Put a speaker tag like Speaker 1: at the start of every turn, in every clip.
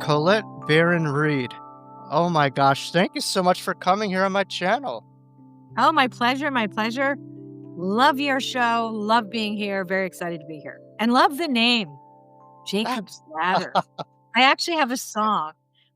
Speaker 1: Colette Baron-Reid. Oh my gosh, thank you so much for coming here on my channel.
Speaker 2: Oh, my pleasure, my pleasure. Love your show, love being here, very excited to be here, and love the name,
Speaker 1: Ah,
Speaker 2: Jacob's Ladder. I actually have a song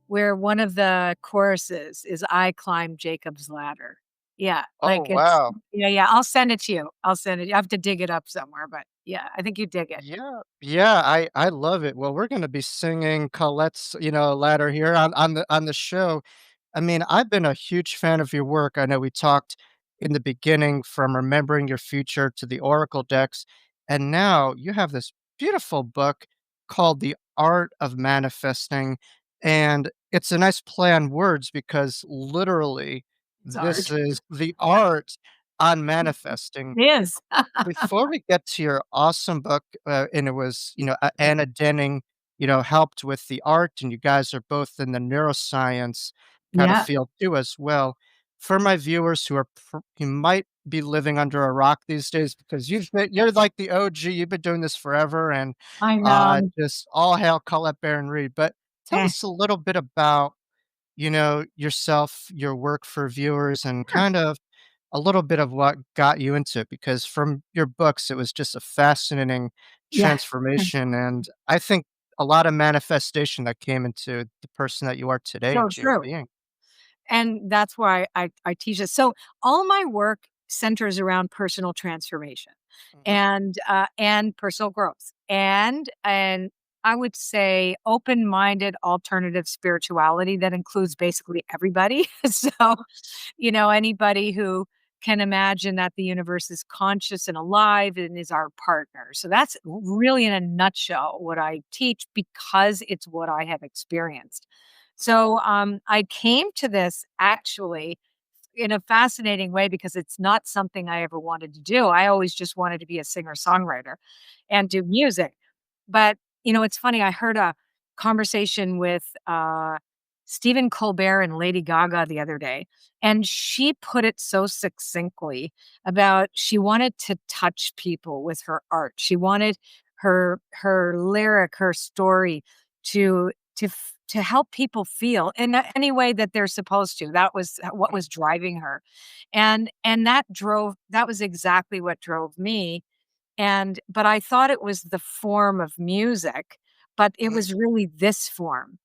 Speaker 2: where one of the choruses is "I climbed Jacob's ladder." Yeah,
Speaker 1: oh,
Speaker 2: like, it's
Speaker 1: wow.
Speaker 2: yeah, I'll send it to you. I'll send it I have to dig it up somewhere, but yeah, I think you dig it.
Speaker 1: Yeah, yeah, I love it. Well, we're gonna be singing Colette's, ladder here on the show. I mean, I've been a huge fan of your work. I know we talked in the beginning from remembering your future to the Oracle decks, and now you have this beautiful book called The Art of Manifesting, and it's a nice play on words because literally
Speaker 2: It's
Speaker 1: this
Speaker 2: art.
Speaker 1: is the art on manifesting.
Speaker 2: It is.
Speaker 1: Before we get to your awesome book, and it was, Anna Denning, helped with the art, and you guys are both in the neuroscience kind of
Speaker 2: Yeah,
Speaker 1: field too as well. For my viewers who might be living under a rock these days because you're like the OG, you've been doing this forever, and
Speaker 2: I know.
Speaker 1: just all hail Colette Baron Reid. But tell
Speaker 2: Eh,
Speaker 1: us a little bit about, yourself, your work for viewers, and
Speaker 2: sure.
Speaker 1: kind of a little bit of what got you into it because from your books, it was just a fascinating
Speaker 2: Yeah,
Speaker 1: transformation, and I think a lot of manifestation that came into the person that you are today
Speaker 2: so
Speaker 1: into your
Speaker 2: true.
Speaker 1: being.
Speaker 2: And that's why I teach this. So all my work centers around personal transformation
Speaker 1: Mhm.
Speaker 2: and personal growth and I would say open-minded alternative spirituality that includes basically everybody. So, anybody who can imagine that the universe is conscious and alive and is our partner. So that's really in a nutshell what I teach because it's what I have experienced. So, I came to this actually in a fascinating way because it's not something I ever wanted to do. I always just wanted to be a singer-songwriter and do music. But, it's funny, I heard a conversation with, Stephen Colbert and Lady Gaga the other day, and she put it so succinctly about she wanted to touch people with her art. She wanted her lyric, her story to help people feel in any way that they're supposed to. That was what was driving her. And that was exactly what drove me. But I thought it was the form of music, but it
Speaker 1: Mhm.
Speaker 2: was really this form.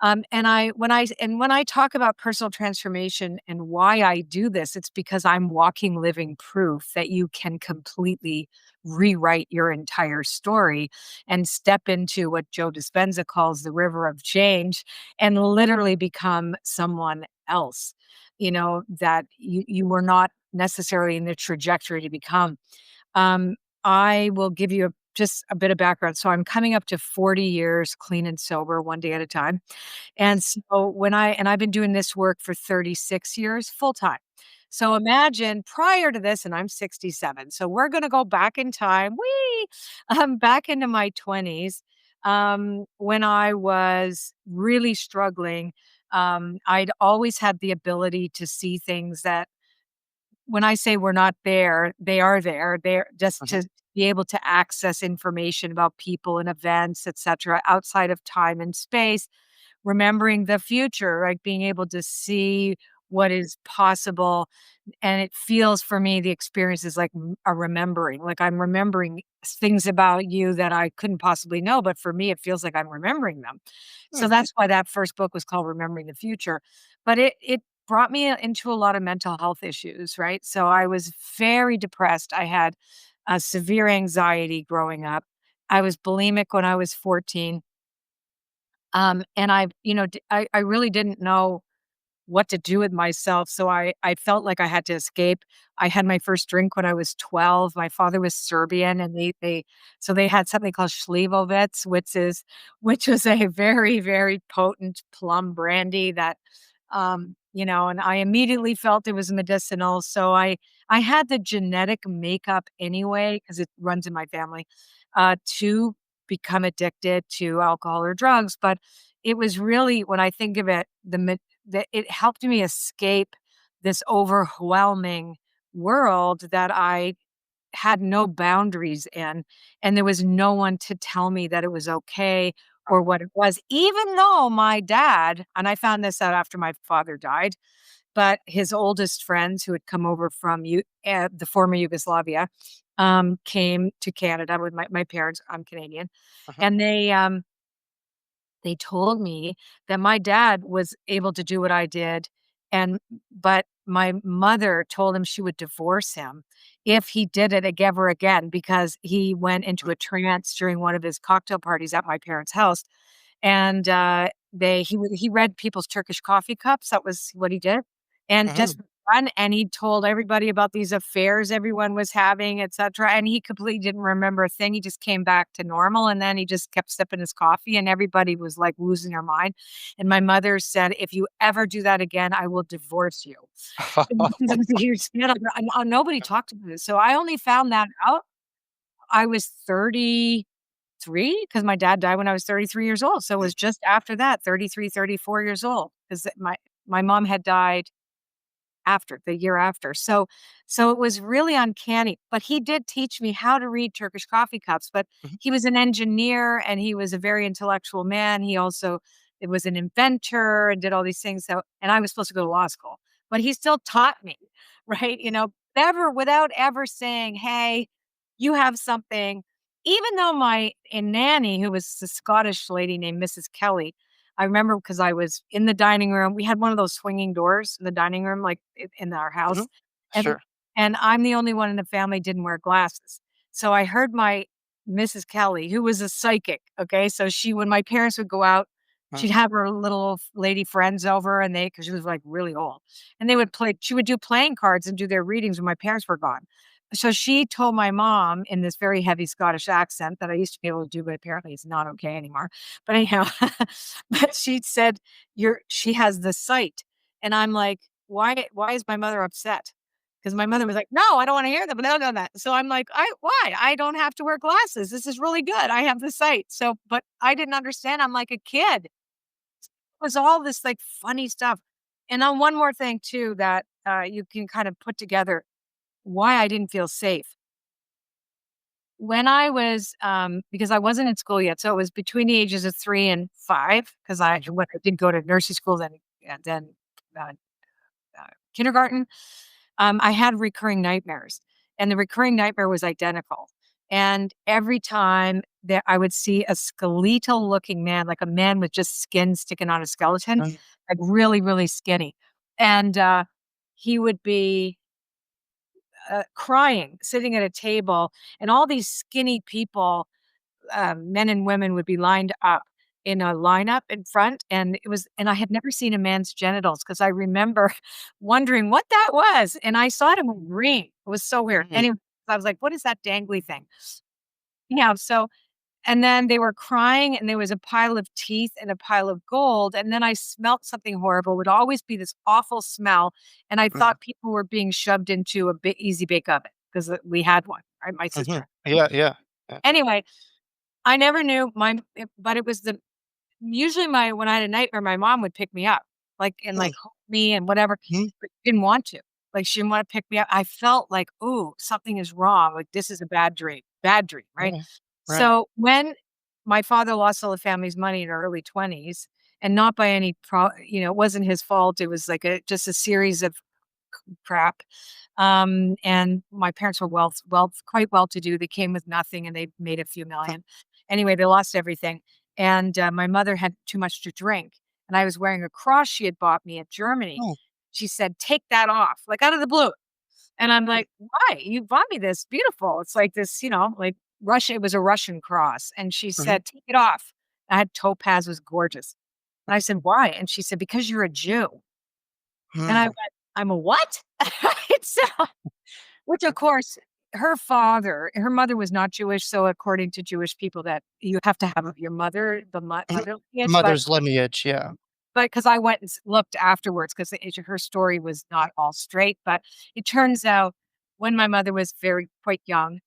Speaker 2: When I talk about personal transformation and why I do this, it's because I'm walking living proof that you can completely rewrite your entire story and step into what Joe Dispenza calls the river of change and literally become someone else, that you were not necessarily in the trajectory to become. Um, I will give you just a bit of background. So I'm coming up to 40 years clean and sober, one day at a time. And so I've been doing this work for 36 years full time. So imagine prior to this, and I'm 67. So we're going to go back in time, back into my 20s, when I was really struggling. I'd always had the ability to see things that when I say we're not there, they are there. They're just
Speaker 1: Mhm.
Speaker 2: to be able to access information about people and events, etcetera, outside of time and space, remembering the future, like being able to see what is possible. And it feels for me, the experience is like a remembering, like I'm remembering things about you that I couldn't possibly know. But for me, it feels like I'm remembering them. So
Speaker 1: Hmm.
Speaker 2: that's why that first book was called Remembering the Future. But it brought me into a lot of mental health issues, right? So I was very depressed. I had severe anxiety growing up. I was bulimic when I was 14. And I really didn't know what to do with myself. So I felt like I had to escape. I had my first drink when I was 12. My father was Serbian and they had something called Slivovitz, which was a very, very potent plum brandy that and I immediately felt it was medicinal. So I had the genetic makeup anyway, because it runs in my family, to become addicted to alcohol or drugs. But it was really, when I think of it, that it helped me escape this overwhelming world that I had no boundaries in, and there was no one to tell me that it was okay or what it was, even though my dad, and I found this out after my father died, but his oldest friends who had come over from the former Yugoslavia, came to Canada with my parents. I'm Canadian,
Speaker 1: Mhm.
Speaker 2: and they told me that my dad was able to do what I did, and but my mother told him she would divorce him if he did it ever again because he went into a trance during one of his cocktail parties at my parents' house, and, he read people's Turkish coffee cups, that was what he did, and just
Speaker 1: Mhm.
Speaker 2: fun, and he told everybody about these affairs everyone was having, etcetera, and he completely didn't remember a thing, he just came back to normal, and then he just kept sipping his coffee, and everybody was, like, losing their mind, and my mother said, "If you ever do that again, I will divorce you." And that was a huge scandal, nobody talked about it, so I only found that out I was 33, because my dad died when I was 33 years old, so it
Speaker 1: Mm,
Speaker 2: was just after that, 33, 34 years old, 'cause my mom had died after the year after, so it was really uncanny, but he did teach me how to read Turkish coffee cups, but
Speaker 1: mhm,
Speaker 2: he was an engineer, and he was a very intellectual man, he also was an inventor and did all these things, so and I was supposed to go to law school, but he still taught me, right, never without ever saying, "Hey, you have something," even though my nanny, who was a Scottish lady named Mrs. Kelly, I remember because I was in the dining room. We had one of those swinging doors in the dining room, like, in our
Speaker 1: mhm.
Speaker 2: house, and
Speaker 1: Sure.
Speaker 2: I'm the only one in the family didn't wear glasses. So I heard my Mrs. Kelly, who was a psychic, okay? So when my parents would go out,
Speaker 1: Mm,
Speaker 2: she'd have her little lady friends over, and because she was, like, really old, and she would do playing cards and do their readings when my parents were gone. So she told my mom in this very heavy Scottish accent that I used to be able to do, but apparently it's not okay anymore. But anyhow, but she said, she has the sight." And I'm like, "Why is my mother upset?" Because my mother was like, "No, I don't wanna hear that, but no, no, that." So I'm like, Why? I don't have to wear glasses. This is really good. I have the sight." So but I didn't understand. I'm like a kid. It was all this, like, funny stuff. And then one more thing too that, you can kind of put together why I didn't feel safe. When I was, because I wasn't in school yet, so it was between the ages of 3 and 5, 'cause
Speaker 1: mhm,
Speaker 2: when I did go to nursery school, then, uh, kindergarten, I had recurring nightmares, and the recurring nightmare was identical, and every time that I would see a skeletal looking man, like a man with just skin sticking on a skeleton,
Speaker 1: mm,
Speaker 2: like really, really skinny, and, he would be crying, sitting at a table, and all these skinny people, men and women, would be lined up in a lineup in front, and I had never seen a man's genitals because I remember wondering what that was, and I saw it in green. It was so weird.
Speaker 1: mm,
Speaker 2: Anyway, I was like, "What is that dangly thing?" Yeah, so and then they were crying, and there was a pile of teeth and a pile of gold, and then I smelt something horrible. It would always be this awful smell, and I
Speaker 1: mm,
Speaker 2: thought people were being shoved into a easy bake oven 'cause, we had one, right? My
Speaker 1: mhm.
Speaker 2: sister.
Speaker 1: Yeah, yeah, yeah.
Speaker 2: Anyway, I never knew but it was usually when I had a nightmare, my mom would pick me up, like, and,
Speaker 1: Mm,
Speaker 2: like, hold me and whatever,
Speaker 1: mhm.
Speaker 2: but she didn't want to. Like, she didn't wanna pick me up. I felt like, "Ooh, something is wrong, like, this is a bad dream," right?
Speaker 1: Right, right.
Speaker 2: So, when my father lost all the family's money in our early 20s, and not by any it wasn't his fault, it was like just a series of crap. And my parents were quite well to do. They came with nothing and they made a few
Speaker 1: Huh.
Speaker 2: million. Anyway, they lost everything. And my mother had too much to drink. And I was wearing a cross she had bought me at Germany.
Speaker 1: Oh,
Speaker 2: She said, "Take that off," like out of the blue. And I'm
Speaker 1: mm,
Speaker 2: like, "Why? You bought me this. Beautiful. It's like this, like Russia. It was a Russian cross." And she
Speaker 1: mhm,
Speaker 2: said, "Take it off." I had topaz, was gorgeous. And I said, "Why?" And she said, "Because you're a Jew." And I
Speaker 1: mm,
Speaker 2: went, "I'm a what?" Right? So which, of course, her mother was not Jewish, so according to Jewish people that you have to have your mother, the
Speaker 1: mhm.
Speaker 2: mother lineage,
Speaker 1: Mother's lineage, yeah.
Speaker 2: but because I went and looked afterwards, because her story was not all straight, but it turns out when my mother was quite young,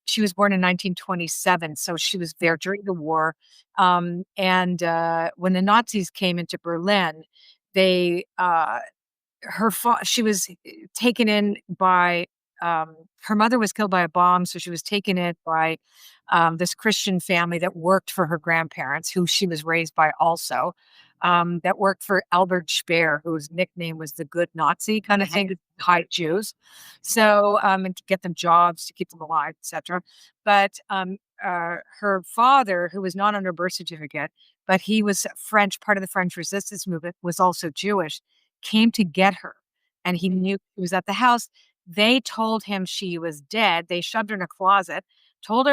Speaker 2: she was born in 1927, so she was there during the war, and, when the Nazis came into Berlin, they, she was taken in by her mother was killed by a bomb, so she was taken in by this Christian family that worked for her grandparents, who she was raised by also, that worked for Albert Speer, whose nickname was the good Nazi kind of
Speaker 1: Mhm.
Speaker 2: thing, to hide Jews. So, and to get them jobs, to keep them alive, etc. But her father, who was not on her birth certificate, but he was French, part of the French resistance movement, was also Jewish, came to get her. And he knew she was at the house. They told him she was dead. They shoved her in a closet, told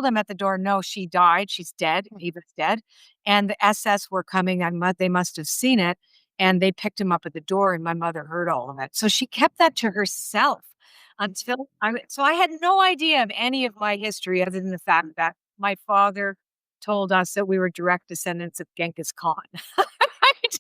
Speaker 2: him at the door, "No, she died. She's dead. Eva's dead." And the SS were coming, they must have seen it, and they picked him up at the door, and my mother heard all of it. So she kept that to herself until I had no idea of any of my history other than the fact that my father told us that we were direct descendants of Genghis Khan, right?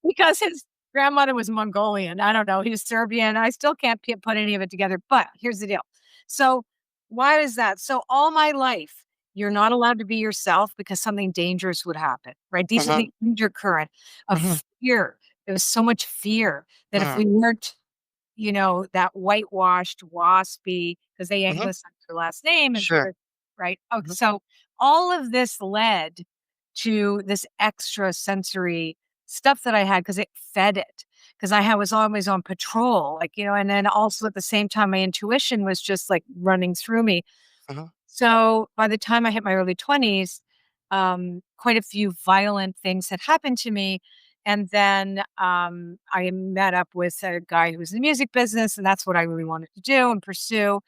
Speaker 2: Because his grandmother was Mongolian. I don't know. He was Serbian. I still can't put any of it together. But here's the deal. So, why is that? So, all my life, you're not allowed to be yourself because something dangerous would happen, right? These are
Speaker 1: Mhm.
Speaker 2: the undercurrent
Speaker 1: Mhm.
Speaker 2: of fear. There was so much fear that if
Speaker 1: Mhm.
Speaker 2: we weren't, that whitewashed, waspy, because they
Speaker 1: Mhm.
Speaker 2: anglicized her last name and put
Speaker 1: Sure.
Speaker 2: her right. Oh,
Speaker 1: Mhm.
Speaker 2: so all of this led to this extra sensory stuff that I had because it fed it. Because was always on patrol, and then also at the same time, my intuition was just like running through me.
Speaker 1: Mhm.
Speaker 2: So by the time I hit my early 20s, quite a few violent things had happened to me. And then I met up with a guy who was in the music business, and that's what I really wanted to do and pursue.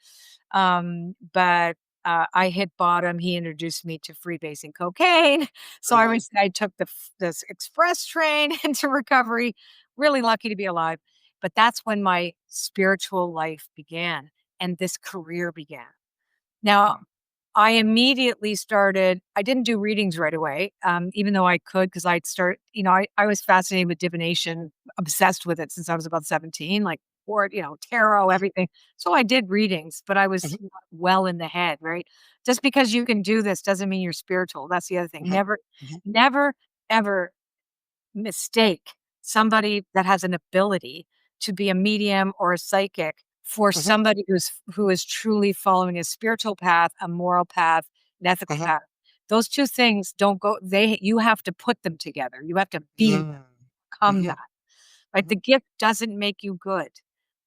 Speaker 2: But I hit bottom. He introduced me to freebasing cocaine. So
Speaker 1: Mhm.
Speaker 2: I took this express train into recovery. Really lucky to be alive. But that's when my spiritual life began and this career began. Now, I immediately started I didn't do readings right away, even though I could, because 'cause I'd start I was fascinated with divination, obsessed with it since I was about 17, like, or, tarot, everything. So I did readings, but I was
Speaker 1: Mhm.
Speaker 2: not well in the head, right? Just because you can do this doesn't mean you're spiritual. That's the other thing.
Speaker 1: Mhm. Mhm.
Speaker 2: Never, ever mistake somebody that has an ability to be a medium or a psychic for
Speaker 1: Mhm.
Speaker 2: somebody who is truly following a spiritual path, a moral path, an ethical
Speaker 1: Mhm.
Speaker 2: path. Those 2 things don't go you have to put them together. You have to be
Speaker 1: Mm.
Speaker 2: become
Speaker 1: Mhm.
Speaker 2: that. Right? The
Speaker 1: Mhm.
Speaker 2: gift doesn't make you good,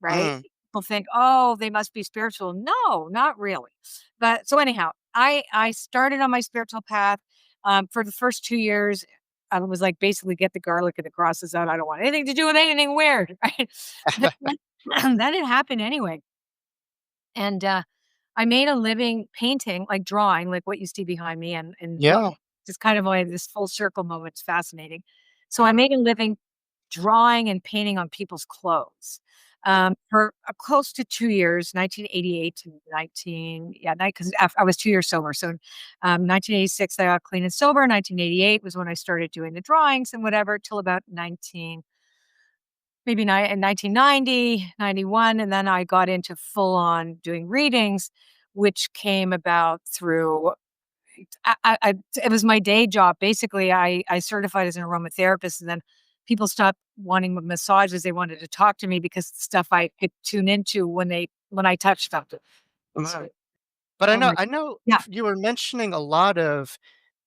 Speaker 2: right?
Speaker 1: Mm.
Speaker 2: People think, "Oh, they must be spiritual." No, not really. But so anyhow, I started on my spiritual path. For the first 2 years, I was like, basically, "Get the garlic and the crosses out. I don't want anything to do with anything weird." Right? But then it happened anyway. And, I made a living painting, like drawing, like what you see behind me and well,
Speaker 1: Yeah.
Speaker 2: just kind of like this full circle moment. It's fascinating. So I
Speaker 1: Mhm.
Speaker 2: made a living drawing and painting on people's clothes, for, close to 2 years, 1988 to 'cause I was 2 years sober. So, 1986, I got clean and sober. 1988 was when I started doing the drawings and whatever till about 1990, 91, and then I got into full on doing readings, which came about through it was my day job. Basically, I certified as an aromatherapist, and then people stopped wanting massages. They wanted to talk to me because the stuff I could tune into when I touched them. So,
Speaker 1: Right. But I
Speaker 2: oh
Speaker 1: know
Speaker 2: my
Speaker 1: I know
Speaker 2: yeah,
Speaker 1: you were mentioning a lot of,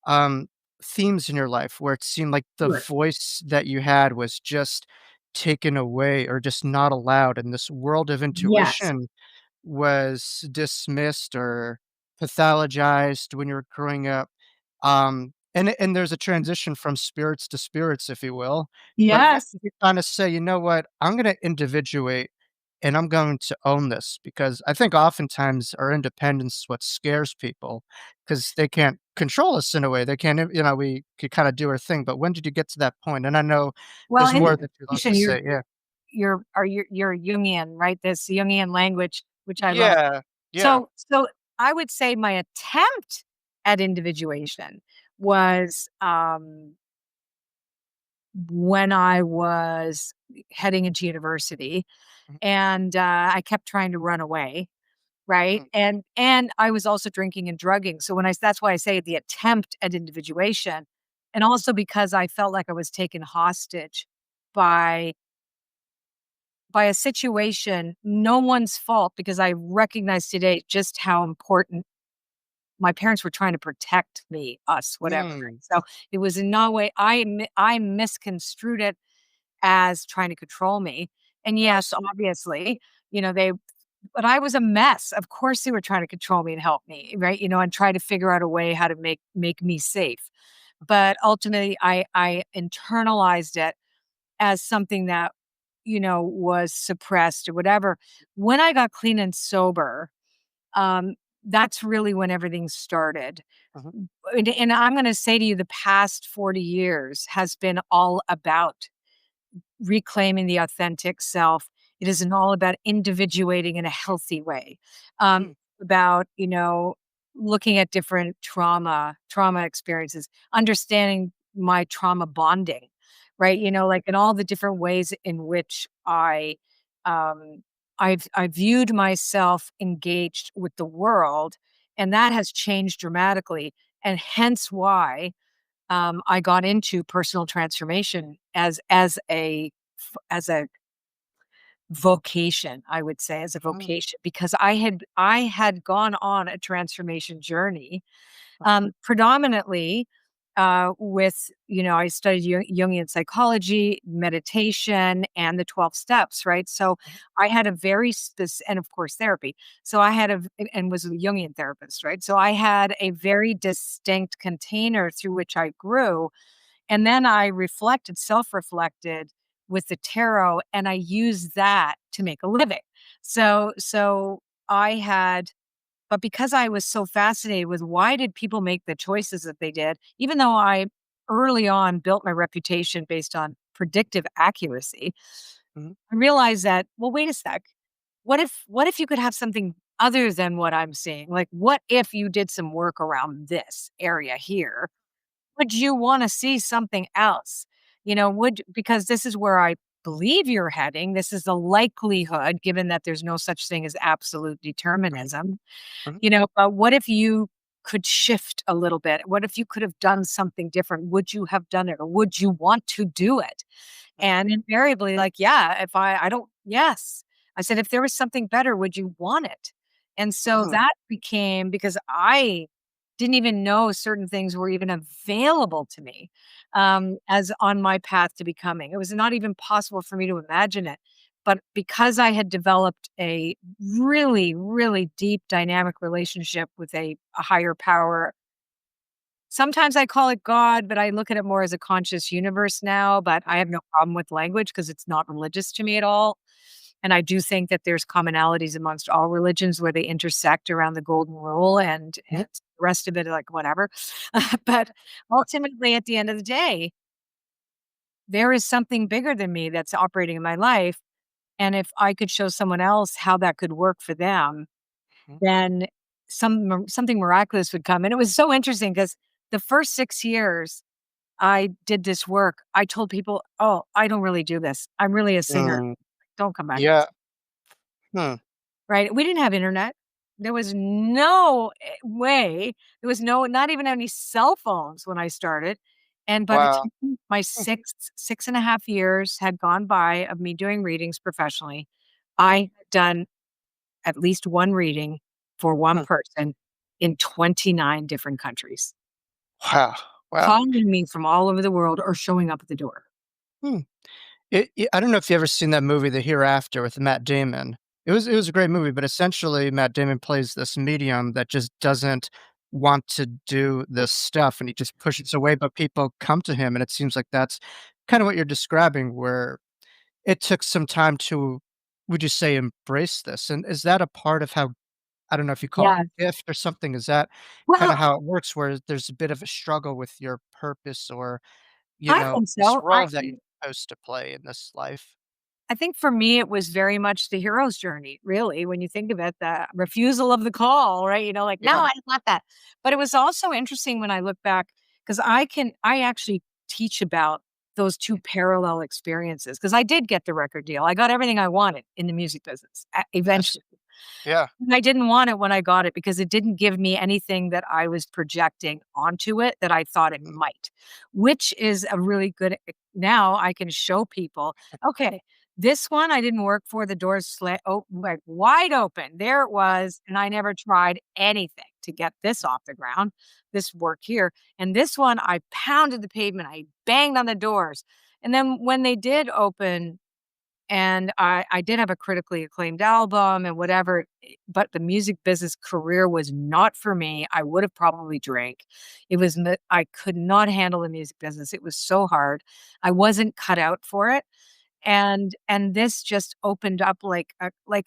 Speaker 1: um, themes in your life where it seemed like the
Speaker 2: sure.
Speaker 1: voice that you had was just taken away or just not allowed, and this world of
Speaker 2: Yes.
Speaker 1: intuition was dismissed or pathologized when you were growing up. And there's a transition from spirits to spirits, if you will. But when
Speaker 2: Yes.
Speaker 1: did you kinda say, "You know what? I'm gonna individuate and I'm going to own this," because I think oftentimes our independence is what scares people because they can't control us in a way. They can't, we could kinda do our thing, but when did you get to that point? And I know
Speaker 2: Well,
Speaker 1: there's
Speaker 2: in
Speaker 1: more that you'd love to
Speaker 2: addition,
Speaker 1: say, yeah.
Speaker 2: you're Jungian, right? This Jungian language, which I love.
Speaker 1: Yeah, yeah.
Speaker 2: So I would say my attempt at individuation was, when I was heading into university,
Speaker 1: Mhm,
Speaker 2: and, I kept trying to run away, right?
Speaker 1: mhm,
Speaker 2: And I was also drinking and drugging, so when I that's why I say the attempt at individuation, and also because I felt like I was taken hostage by by a situation, no one's fault, because I recognize today just how important my parents were trying to protect me, us, whatever. Right?
Speaker 1: Mm,
Speaker 2: So it was in no way I misconstrued it as trying to control me. And
Speaker 1: I
Speaker 2: yes,
Speaker 1: see.
Speaker 2: obviously, they but I was a mess. Of course they were trying to control me and help me, right? And try to figure out a way how to make me safe. But ultimately I internalized it as something that, was suppressed or whatever. When I got clean and sober, um, that's really when everything started.
Speaker 1: Mhm,
Speaker 2: And I'm going to say to you, the past 40 years has been all about reclaiming the authentic self. It isn't all about individuating in a healthy way.
Speaker 1: mm,
Speaker 2: About, looking at different trauma experiences, understanding my trauma bonding, right? Like in all the different ways in which um I viewed myself engaged with the world, and that has changed dramatically. And hence why I got into personal transformation as a vocation, I would say, as a
Speaker 1: mm,
Speaker 2: vocation, because I had gone on a transformation journey,
Speaker 1: mhm,
Speaker 2: predominantly with, I studied Jungian psychology, meditation, and the 12 steps, right? So
Speaker 1: mhm,
Speaker 2: I had a very specific, and of course therapy. So I had and was a Jungian therapist, right? So I had a very distinct container through which I grew, and then I self-reflected with the tarot, and I used that to make a living. So I had but because I was so fascinated with why did people make the choices that they did, even though I early on built my reputation based on predictive accuracy,
Speaker 1: mhm,
Speaker 2: I realized that, well, wait a sec. What if you could have something other than what I'm seeing? Like, what if you did some work around this area here? Would you wanna see something else? Would because this is where I believe you're heading. This is the likelihood, given that there's no such thing as absolute
Speaker 1: mhm,
Speaker 2: determinism.
Speaker 1: mhm,
Speaker 2: But what if you could shift a little bit? What if you could have done something different? Would you have done it, or would you want to do it?
Speaker 1: mhm,
Speaker 2: And invariably, like, yeah, if I don't, yes. I said, if there was something better, would you want it? And so
Speaker 1: mhm,
Speaker 2: that became, because I didn't even know certain things were even available to me, as on my path to becoming. It was not even possible for me to imagine it. But because I had developed a really, really deep dynamic relationship with a higher power. Sometimes I call it God, but I look at it more as a conscious universe now, but I have no problem with language because it's not religious to me at all. And I do think that there's commonalities amongst all religions where they intersect around the golden rule, and
Speaker 1: mhm,
Speaker 2: the rest of it, like, whatever. But ultimately, at the end of the day, there is something bigger than me that's operating in my life. And if I could show someone else how that could work for them,
Speaker 1: mhm,
Speaker 2: then something miraculous would come. And it was so interesting because the first 6 years I did this work, I told people, "Oh, I don't really do this. I'm really a singer.
Speaker 1: mm,
Speaker 2: Don't come back."
Speaker 1: yeah, hmm,
Speaker 2: Right? We didn't have internet. There was no way. There was not even any cell phones when I started. And by the
Speaker 1: wow,
Speaker 2: time my
Speaker 1: hmm,
Speaker 2: 6.5 years had gone by of me doing readings professionally,
Speaker 1: mhm,
Speaker 2: I had done at least one reading for one
Speaker 1: hmm,
Speaker 2: person in 29 different countries,
Speaker 1: wow, wow,
Speaker 2: calling me from all over the world or showing up at the door.
Speaker 1: hmm. I don't know if you ever seen that movie, The Hereafter, with Matt Damon. It was a great movie, but essentially Matt Damon plays this medium that just doesn't want to do this stuff, and he just pushes away, but people come to him, and it seems like that's kinda what you're describing, where it took some time to, would you say, embrace this? And is that a part of how, I don't know if you call it
Speaker 2: Yeah.
Speaker 1: a gift or something, is that kinda
Speaker 2: Well,
Speaker 1: how it works where there's a bit of a struggle with your purpose or,
Speaker 2: I think
Speaker 1: this
Speaker 2: so.
Speaker 1: role that you're supposed to play in this life?
Speaker 2: I think for me, it was very much the hero's journey, really, when you think of it, the refusal of the call, right? Like, no,
Speaker 1: Yeah.
Speaker 2: I want that. But it was also interesting when I look back, because I actually teach about those two parallel experiences, because I did get the record deal. I got everything I wanted in the music business
Speaker 1: Yes.
Speaker 2: eventually.
Speaker 1: Yeah.
Speaker 2: And I didn't want it when I got it because it didn't give me anything that I was projecting onto it that I thought it
Speaker 1: Mhm.
Speaker 2: might, which is a really good. Now I can show people, okay, This one I didn't work for, the doors like, wide open. There it was, and I never tried anything to get this off the ground, this work here. And this one, I pounded the pavement, I banged on the doors. And then when they did open, and I did have a critically acclaimed album and whatever, but the music business career was not for me. I would have probably drank. I could not handle the music business. It was so hard. I wasn't cut out for it, and this just opened up like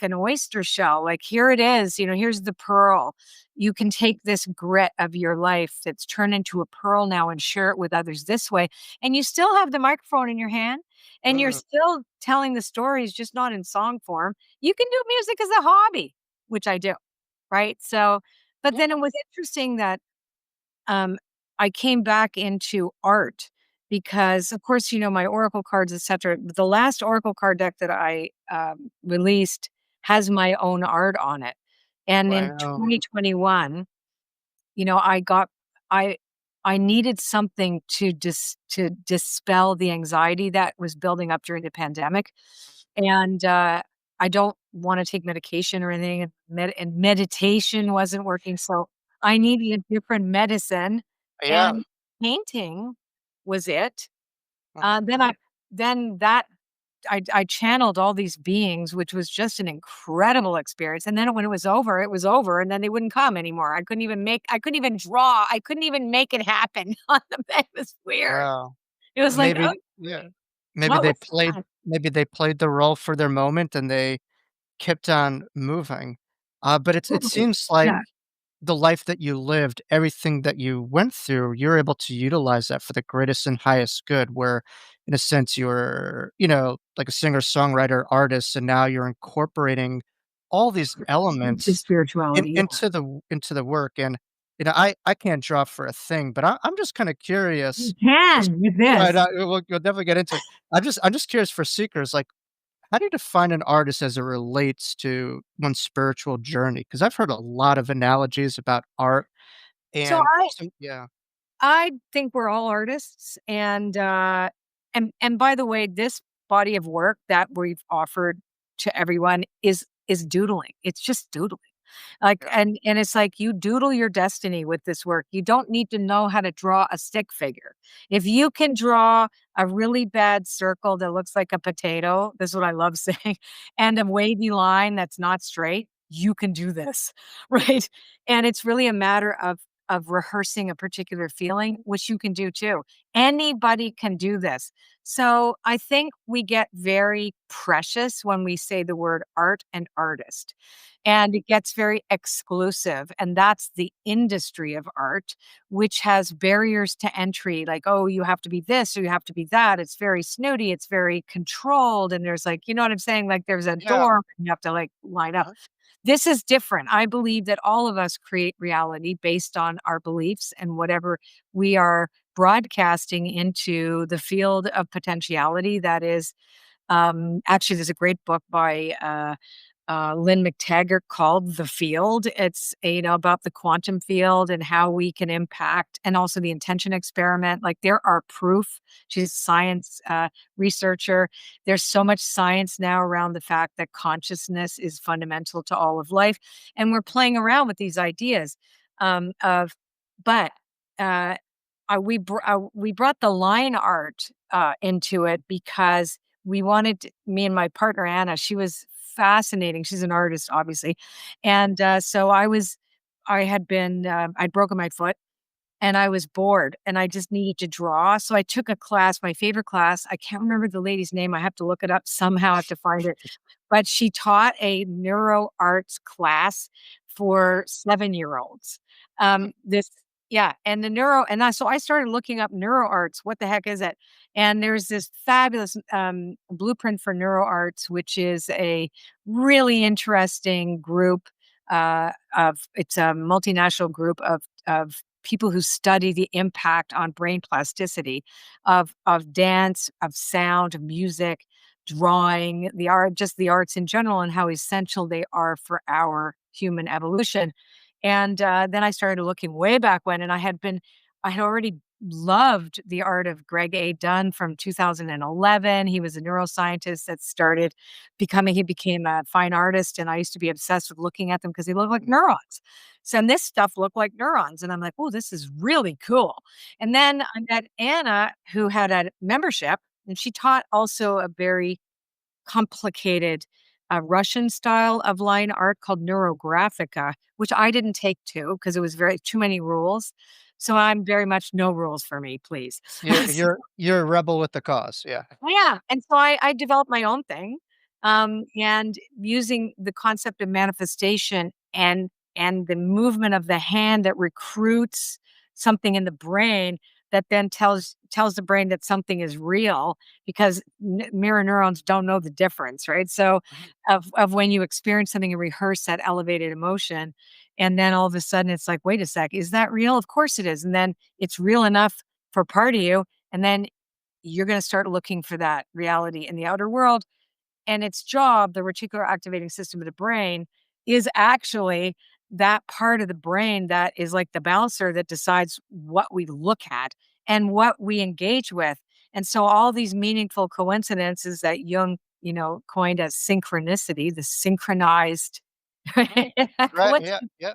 Speaker 2: an oyster shell. Like, here it is, here's the pearl. You can take this grit of your life that's turned into a pearl now and share it with others this way, and you still have the microphone in your hand, and you're
Speaker 1: Mm,
Speaker 2: still telling the stories, just not in song form. You can do music as a hobby, which I do, right? So, but
Speaker 1: yeah,
Speaker 2: then it was interesting that um, I came back into art because, of course, my oracle cards, etc. The last oracle card deck that I released has my own art on it, and in
Speaker 1: wow.
Speaker 2: 2021, I got I I needed something to dispel the anxiety that was building up during the pandemic, and I don't want to take medication or anything, and meditation wasn't working, so I needed a different medicine,
Speaker 1: Yeah.
Speaker 2: and painting was it.
Speaker 1: Mhm.
Speaker 2: Then I channeled all these beings, which was just an incredible experience, and then when it was over, and then they wouldn't come anymore. I couldn't even draw, I couldn't even make it happen on the bed. It was weird.
Speaker 1: Wow.
Speaker 2: It was like,
Speaker 1: Maybe
Speaker 2: "Oh,
Speaker 1: yeah.
Speaker 2: what was that?"
Speaker 1: Maybe they played the role for their moment and they kept on moving. But it
Speaker 2: Totally.
Speaker 1: seems like
Speaker 2: Yeah.
Speaker 1: the life that you lived, everything that you went through, you're able to utilize that for the greatest and highest good, where in a sense you're, like a singer-songwriter artist, and now you're incorporating all these
Speaker 2: The
Speaker 1: elements
Speaker 2: spirituality, yeah.
Speaker 1: into the work. And, I can't draw for a thing, but I'm just kinda
Speaker 2: You
Speaker 1: curious. Just
Speaker 2: can with
Speaker 1: right,
Speaker 2: this.
Speaker 1: we'll definitely get into it. I'm just curious for seekers, like, how do you define an artist as it relates to one's spiritual journey? Because I've heard a lot of analogies about art
Speaker 2: So
Speaker 1: and
Speaker 2: I
Speaker 1: some yeah.
Speaker 2: I think we're all artists, and by the way, this body of work that we've offered to everyone is doodling. It's just doodling. Like,
Speaker 1: Yeah.
Speaker 2: and it's like you doodle your destiny with this work. You don't need to know how to draw a stick figure. If you can draw a really bad circle that looks like a potato, this is what I love saying, and a wavy line that's not straight, you can do this, right? And it's really a matter of rehearsing a particular feeling, which you can do too. Anybody can do this. So I think we get very precious when we say the word art and artist, and it gets very exclusive. And that's the industry of art, which has barriers to entry, like, oh, you have to be this or you have to be that. It's very snooty, it's very controlled. And there's like, you know what I'm saying? Like, there's a
Speaker 1: Yeah.
Speaker 2: door and you have to like line up.
Speaker 1: Uh-huh.
Speaker 2: This is different. I believe that all of us create reality based on our beliefs and whatever we are broadcasting into the field of potentiality that is, actually, there's a great book by Lynn McTaggart called The Field. It's, about the quantum field and how we can impact, and also the intention experiment. Like, there are proof. She's a science researcher. There's so much science now around the fact that consciousness is fundamental to all of life. And we're playing around with these ideas but uh, we brought the line art into it because me and my partner Anna, she was fascinating. She's an artist, obviously, and so I'd broken my foot, and I was bored, and I just needed to draw. So I took a class, my favorite class. I can't remember the lady's name. I have to look it up somehow. I have to find it. But she taught a neuro arts class for 7-year-olds. This Yeah, and so I started looking up neuro arts. What the heck is it? And there's this fabulous blueprint for neuro arts, which is a really interesting group of it's a multinational group of people who study the impact on brain plasticity of dance, of sound, of music, drawing, the art, just the arts in general, and how essential they are for our human evolution. And then I started looking way back when, and I had already loved the art of Greg A. Dunn from 2011. He was a neuroscientist that started he became a fine artist. And I used to be obsessed with looking at them because they look like neurons. So, and this stuff looked like neurons. And I'm like, oh, this is really cool. And then I met Anna, who had a membership, and she taught also a very complicated Russian style of line art called neurographica, which I didn't take to because it was very too many rules. So I'm very much no rules for me, please. So
Speaker 1: You're a rebel with the cause, yeah.
Speaker 2: yeah, and so I developed my own thing, and using the concept of manifestation and the movement of the hand that recruits something in the brain that then tells the brain that something is real because mirror neurons don't know the difference, right? So,
Speaker 1: Mhm,
Speaker 2: of when you experience something and rehearse that elevated emotion, and then all of a sudden it's like, wait a sec, is that real? Of course it is, and then it's real enough for part of you, and then you're going to start looking for that reality in the outer world. And its job, the reticular activating system of the brain, is actually that part of the brain that is like the bouncer that decides what we look at and what we engage with. And so all these meaningful coincidences that Jung, coined as synchronicity, the synchronized
Speaker 1: mhm. Right, yeah,
Speaker 2: coincidence,
Speaker 1: yeah,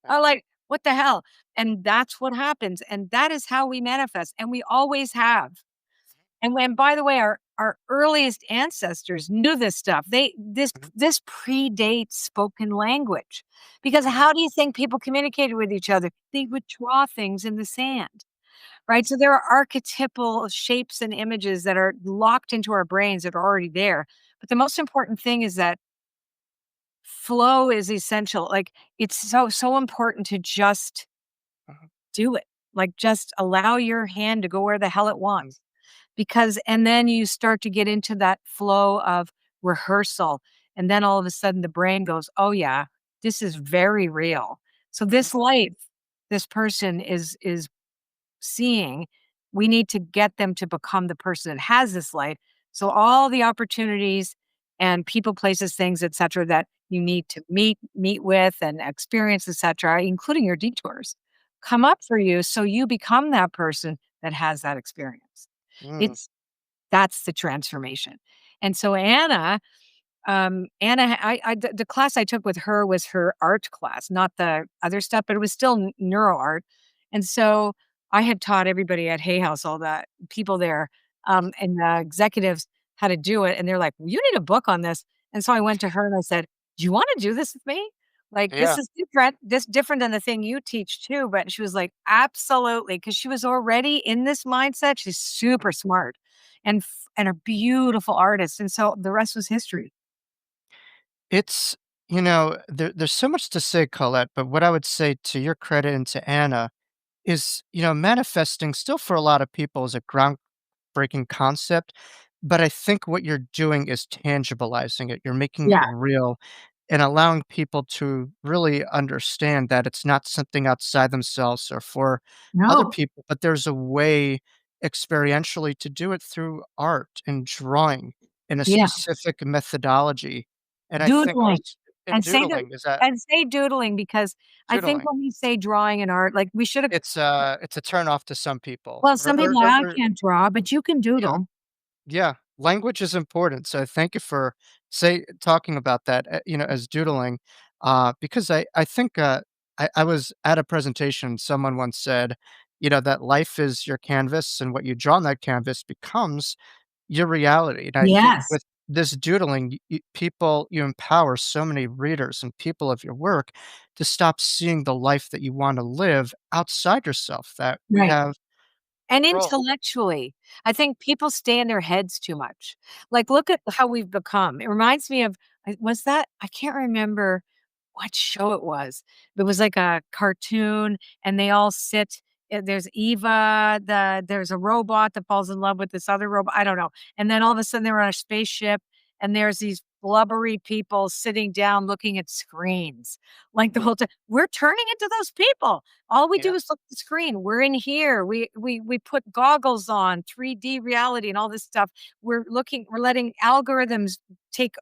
Speaker 1: yeah,
Speaker 2: are like, what the hell? And that's what happens. And that is how we manifest. And we always have. And when, by the way, our earliest ancestors knew this stuff.
Speaker 1: mhm,
Speaker 2: This predates spoken language. Because
Speaker 1: mhm,
Speaker 2: how do you think people communicated with each other? They would draw things in the sand, right? So there are archetypal shapes and images that are locked into our brains that are already there. But the most important thing is that flow is essential. Like it's so important to just
Speaker 1: mhm,
Speaker 2: do it. Like just allow your hand to go where the hell it
Speaker 1: mhm,
Speaker 2: wants. Because and then you start to get into that flow of rehearsal, and then all of a sudden the brain goes, "Oh, yeah, this is very real." So
Speaker 1: mhm,
Speaker 2: this life this person is seeing, we need to get them to become the person that has this light. So all the opportunities and people, places, things, etcetera, that you need to meet with and experience, etcetera, including your detours, come up for you so you become that person that has that experience.
Speaker 1: mm,
Speaker 2: It's that's the transformation. And so Anna, the class I took with her was her art class, not the other stuff, but it was still neuro art. And so I had taught everybody at Hay House, all the people there, and the executives how to do it. And they're like, well, you need a book on this. And so I went to her and I said, do you want to do this with me? Like, this
Speaker 1: yeah,
Speaker 2: is different. This different than the thing you teach too. But she was like, absolutely. Cause she was already in this mindset. She's super smart and a beautiful artist. And so the rest was history.
Speaker 1: it's there's so much to say, Colette, but what I would say to your credit and to Anna is, manifesting still for a lot of people is a groundbreaking concept, but I think what you're doing is tangibilizing it. You're making it
Speaker 2: Yeah.
Speaker 1: real and allowing people to really understand that it's not something outside themselves or for other
Speaker 2: No.
Speaker 1: people, but there's a way experientially to do it through art and drawing in a
Speaker 2: Yeah.
Speaker 1: specific methodology. And I think
Speaker 2: Doodling.
Speaker 1: also and
Speaker 2: And say the
Speaker 1: doodling, is that
Speaker 2: and say doodling because I think
Speaker 1: doodling?
Speaker 2: when we say drawing and art, like, we should have
Speaker 1: It's a turn off to some people
Speaker 2: well, some people, "I can't draw," but you can
Speaker 1: yeah.
Speaker 2: doodle.
Speaker 1: Yeah, language is important, so thank you for talking about that, as doodling, because I think, I was at a presentation, someone once said, that life is your canvas, and what you draw on that canvas becomes your reality, and I think
Speaker 2: Yes.
Speaker 1: with this doodling, you empower so many readers and people of your work to stop seeing the life that you wanna live outside yourself, that we
Speaker 2: Right.
Speaker 1: have
Speaker 2: And
Speaker 1: role.
Speaker 2: intellectually, I think people stay in their heads too much. Like, look at how we've become. It reminds me of was that I can't remember what show it was. It was like a cartoon, and they all sit there's Eva, there's a robot that falls in love with this other robot, I don't know, and then all of a sudden they're on a spaceship, and there's these blubbery people sitting down looking at screens, like, the whole time. We're turning into those people. All we do
Speaker 1: Yeah,
Speaker 2: is look at the screen. We're in here. We put goggles on, 3D reality and all this stuff. We're letting algorithms take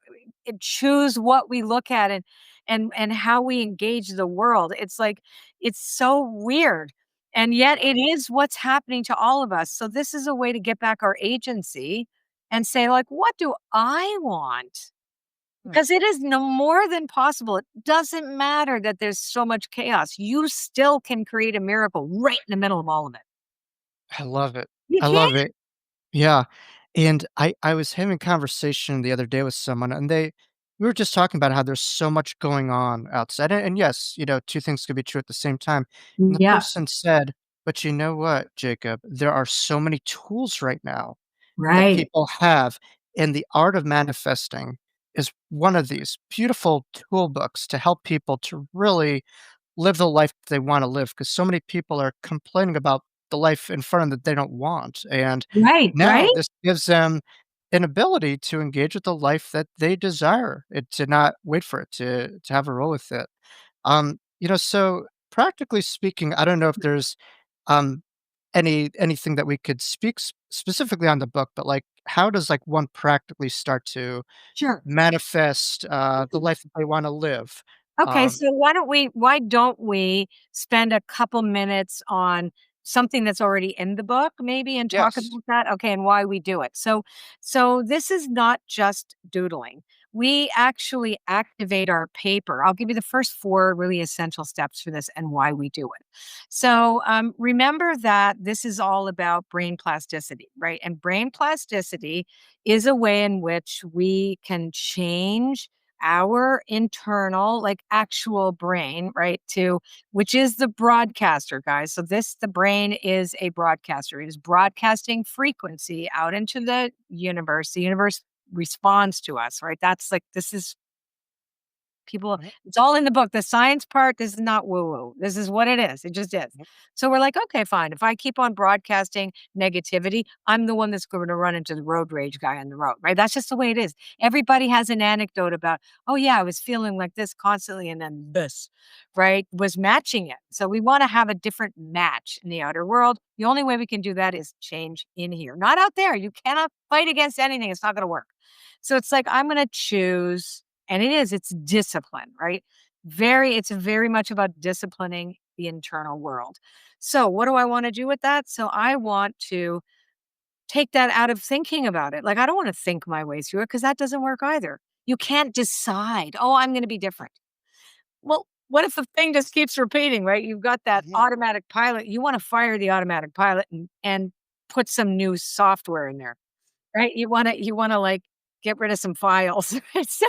Speaker 2: choose what we look at and how we engage the world. It's like it's so weird. And yet it is what's happening to all of us. So this is a way to get back our agency and say, like, what do I want?
Speaker 1: Right.
Speaker 2: Because it is no more than possible. It doesn't matter that there's so much chaos. You still can create a miracle right in the middle of all of it.
Speaker 1: I love it.
Speaker 2: You
Speaker 1: I
Speaker 2: can.
Speaker 1: love it. Yeah, and I was having a conversation the other day with someone, and we were just talking about how there's so much going on outside, and yes, 2 things could be true at the same time, and the
Speaker 2: Yeah.
Speaker 1: person said, "But you know what, Jacob? There are so many tools right now that
Speaker 2: Right.
Speaker 1: people have, and the art of manifesting is one of these beautiful tool books to help people to really live the life they wanna live, because so many people are complaining about the life in front of them that they don't want, and
Speaker 2: Right.
Speaker 1: now
Speaker 2: Right.
Speaker 1: this gives them an ability to engage with the life that they desire, and to not wait for it, to have a roll with it. So practically speaking, I don't know if there's, um, anything that we could speak specifically on the book, but, like, how does, like, one practically start to
Speaker 2: Sure.
Speaker 1: manifest, the life that they wanna live?
Speaker 2: Okay,
Speaker 1: Um
Speaker 2: so why don't we spend a couple minutes on something that's already in the book maybe and talk
Speaker 1: Yes.
Speaker 2: about that? Okay, and why we do it. So this is not just doodling. We actually activate our paper. I'll give you the first 4 really essential steps for this and why we do it. So, remember that this is all about brain plasticity, right? And brain plasticity is a way in which we can change our internal, like, actual brain, right, to which is the broadcaster, guys. So the brain is a broadcaster. It is broadcasting frequency out into the universe. The universe responds to us, right? That's like this is people
Speaker 1: Mhm,
Speaker 2: it's all in the book. The science part, this is not woo-woo. This is what it is. It just is.
Speaker 1: mhm,
Speaker 2: So we're like, "Okay, fine. If I keep on broadcasting negativity, I'm the one that's gonna run into the road rage guy on the road," right? That's just the way it is. Everybody has an anecdote about, "Oh, yeah, I was feeling like this constantly, and then this," right, was matching it. So we wanna have a different match in the outer world. The only way we can do that is change in here, not out there. You cannot fight against anything. It's not gonna work. So it's like, I'm gonna choose and it's discipline, right? It's very much about disciplining the internal world. So, what do I want to do with that? So, I want to take that out of thinking about it. Like, I don't want to think my way through it because that doesn't work either. You can't decide, oh, I'm going to be different. Well, what if the thing just keeps repeating, right? You've got that
Speaker 1: mhm.
Speaker 2: automatic pilot. You want to fire the automatic pilot and put some new software in there, right? You want to like get rid of some files. Right? So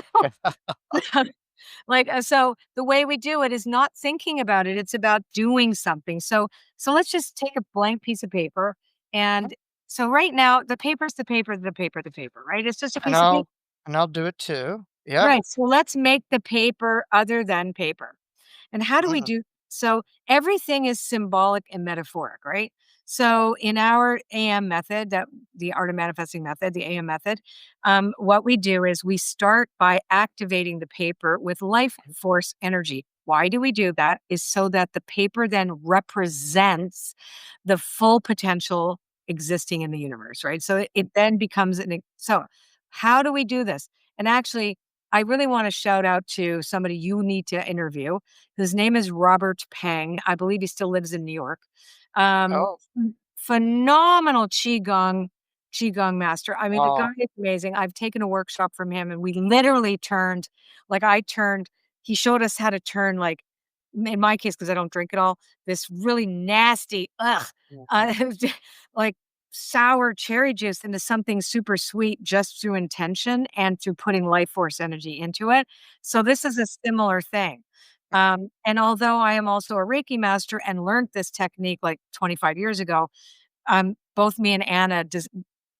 Speaker 2: like, so the way we do it is not thinking about it, it's about doing something. So let's just take a blank piece of paper
Speaker 1: Mhm,
Speaker 2: and so right now the paper's the paper, right? It's just a
Speaker 1: and
Speaker 2: piece of paper.
Speaker 1: I'll do it too. Yeah.
Speaker 2: Right. So let's make the paper other than paper. And how do we
Speaker 1: Mhm,
Speaker 2: do so everything is symbolic and metaphoric, right? So in our AM method, that the art of manifesting method, the AM method, what we do is we start by activating the paper with life force energy. Why do we do that? Is so that the paper then represents the full potential existing in the universe, right? So it then becomes so how do we do this? And actually, I really want to shout out to somebody you need to interview. His name is Robert Peng. I believe he still lives in New York.
Speaker 1: oh,
Speaker 2: Phenomenal qigong master. I mean, the guy
Speaker 1: wow,
Speaker 2: is amazing. I've taken a workshop from him, and we literally turned, like, I turned. He showed us how to turn, like, in my case, because I don't drink at all, this really nasty,
Speaker 1: mhm,
Speaker 2: uh, like sour cherry juice into something super sweet just through intention and through putting life force energy into it. So this is a similar thing. And although I am also a Reiki master and learned this technique like 25 years ago, both me and Anna just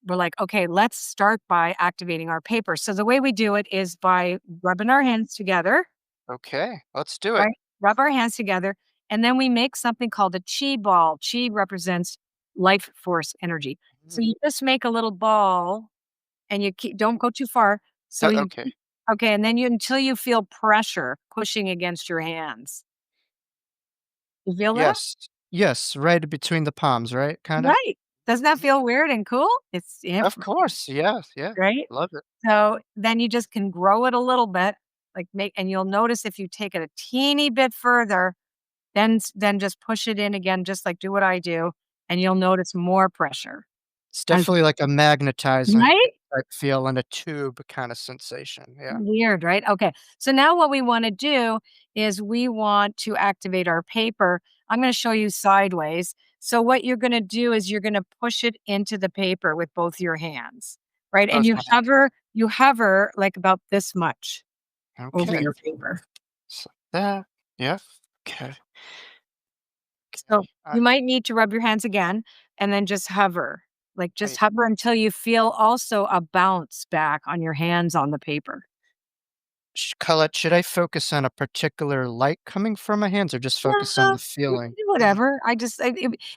Speaker 2: were like, okay, let's start by activating our paper. So the way we do it is by rubbing our hands together,
Speaker 1: okay, let's do it.
Speaker 2: right? Rub our hands together, and then we make something called a chi ball. Chi represents life force energy. So
Speaker 1: Mhm,
Speaker 2: you just make a little ball and don't go too far. So
Speaker 1: okay.
Speaker 2: okay, and then you until you feel pressure pushing against your hands. You feel that?
Speaker 1: Yes, yes, right between the palms, right, kinda?
Speaker 2: Right. Doesn't that feel weird and cool? It's yeah,
Speaker 1: Of course, yes, yeah,
Speaker 2: right?
Speaker 1: love it.
Speaker 2: So then you just can grow it a little bit, like make and you'll notice if you take it a teeny bit further, then just push it in again, just like do what I do, and you'll notice more pressure
Speaker 1: It's
Speaker 2: as
Speaker 1: definitely like a magnetizing
Speaker 2: right?
Speaker 1: type feel and a tube kinda sensation, yeah.
Speaker 2: Weird, right? Okay. So now what we wanna do is we want to activate our paper. I'm gonna show you sideways. So what you're gonna do is you're gonna push it into the paper with both your hands, right? And
Speaker 1: Both my hands.
Speaker 2: you hover like about this much over
Speaker 1: Okay.
Speaker 2: your paper.
Speaker 1: So that, yeah, okay,
Speaker 2: So
Speaker 1: okay,
Speaker 2: you might need to rub your hands again and then just hover. Like just
Speaker 1: I
Speaker 2: hover until you feel also a bounce back on your hands on the paper.
Speaker 1: Colette, should I focus on a particular light coming from my hands or just focus on
Speaker 2: Yeah,
Speaker 1: the
Speaker 2: you
Speaker 1: feeling?
Speaker 2: can do whatever.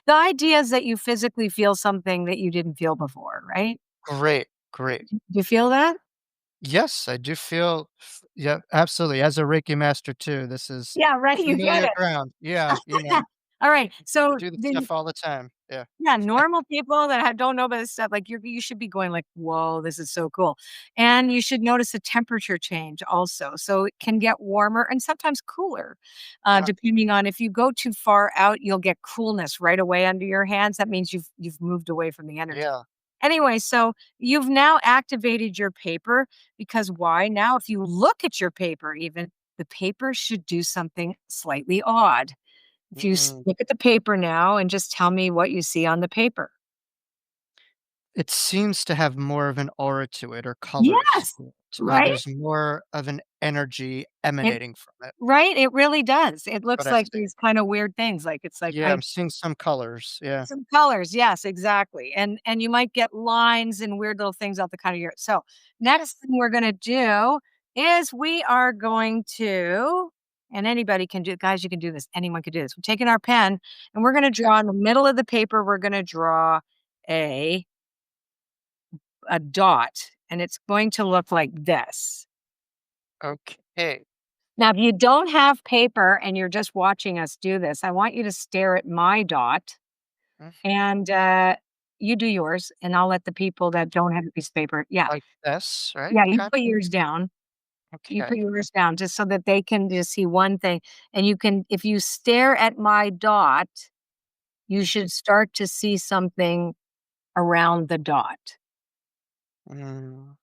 Speaker 2: The idea is that you physically feel something that you didn't feel before, right?
Speaker 1: Great, great.
Speaker 2: Do you feel that?
Speaker 1: Yes, I do feel yeah, absolutely, as a Reiki master too, this is
Speaker 2: Yeah, right. You get
Speaker 1: familiar
Speaker 2: it.
Speaker 1: ground. Yeah, you know,
Speaker 2: All right.
Speaker 1: I
Speaker 2: So
Speaker 1: do this
Speaker 2: then
Speaker 1: stuff all the time, yeah.
Speaker 2: yeah, normal people that don't know about this stuff, like you should be going like, "Whoa, this is so cool." And you should notice a temperature change also. So it can get warmer and sometimes cooler,
Speaker 1: Yeah,
Speaker 2: depending on if you go too far out, you'll get coolness right away under your hands. That means you've moved away from the energy.
Speaker 1: yeah,
Speaker 2: Anyway, so you've now activated your paper because why? Now, if you look at your paper, even the paper should do something slightly odd. If you
Speaker 1: mm.
Speaker 2: look at the paper now and just tell me what you see on the paper.
Speaker 1: It seems to have more of an aura to it or colors
Speaker 2: Yes,
Speaker 1: to it.
Speaker 2: right?
Speaker 1: There's more of an energy
Speaker 2: It
Speaker 1: emanating from it,
Speaker 2: right, it really does. It
Speaker 1: what
Speaker 2: looks
Speaker 1: I
Speaker 2: like
Speaker 1: see.
Speaker 2: these kind of weird things, like it's like
Speaker 1: Yeah,
Speaker 2: I
Speaker 1: I'm seeing some colors, yeah.
Speaker 2: some colors, yes, exactly, and you might get lines and weird little things out the kind of your so, next thing we're gonna do is we are going to and anybody can do guys, you can do this, anyone can do this. We're taking our pen, and we're gonna draw in the middle of the paper, we're gonna draw a a dot, and it's going to look like this.
Speaker 1: Okay.
Speaker 2: Now, if you don't have paper and you're just watching us do this, I want you to stare at my dot
Speaker 1: Mhm.
Speaker 2: and, you do yours, and I'll let the people that don't have a piece of paper yeah.
Speaker 1: Like this, right?
Speaker 2: Yeah, you
Speaker 1: Kind
Speaker 2: put yours down. You
Speaker 1: okay.
Speaker 2: put yours down just so that they can just see one thing, and you can if you stare at my dot, you
Speaker 1: Mhm.
Speaker 2: should start to see something around the dot.
Speaker 1: Mm,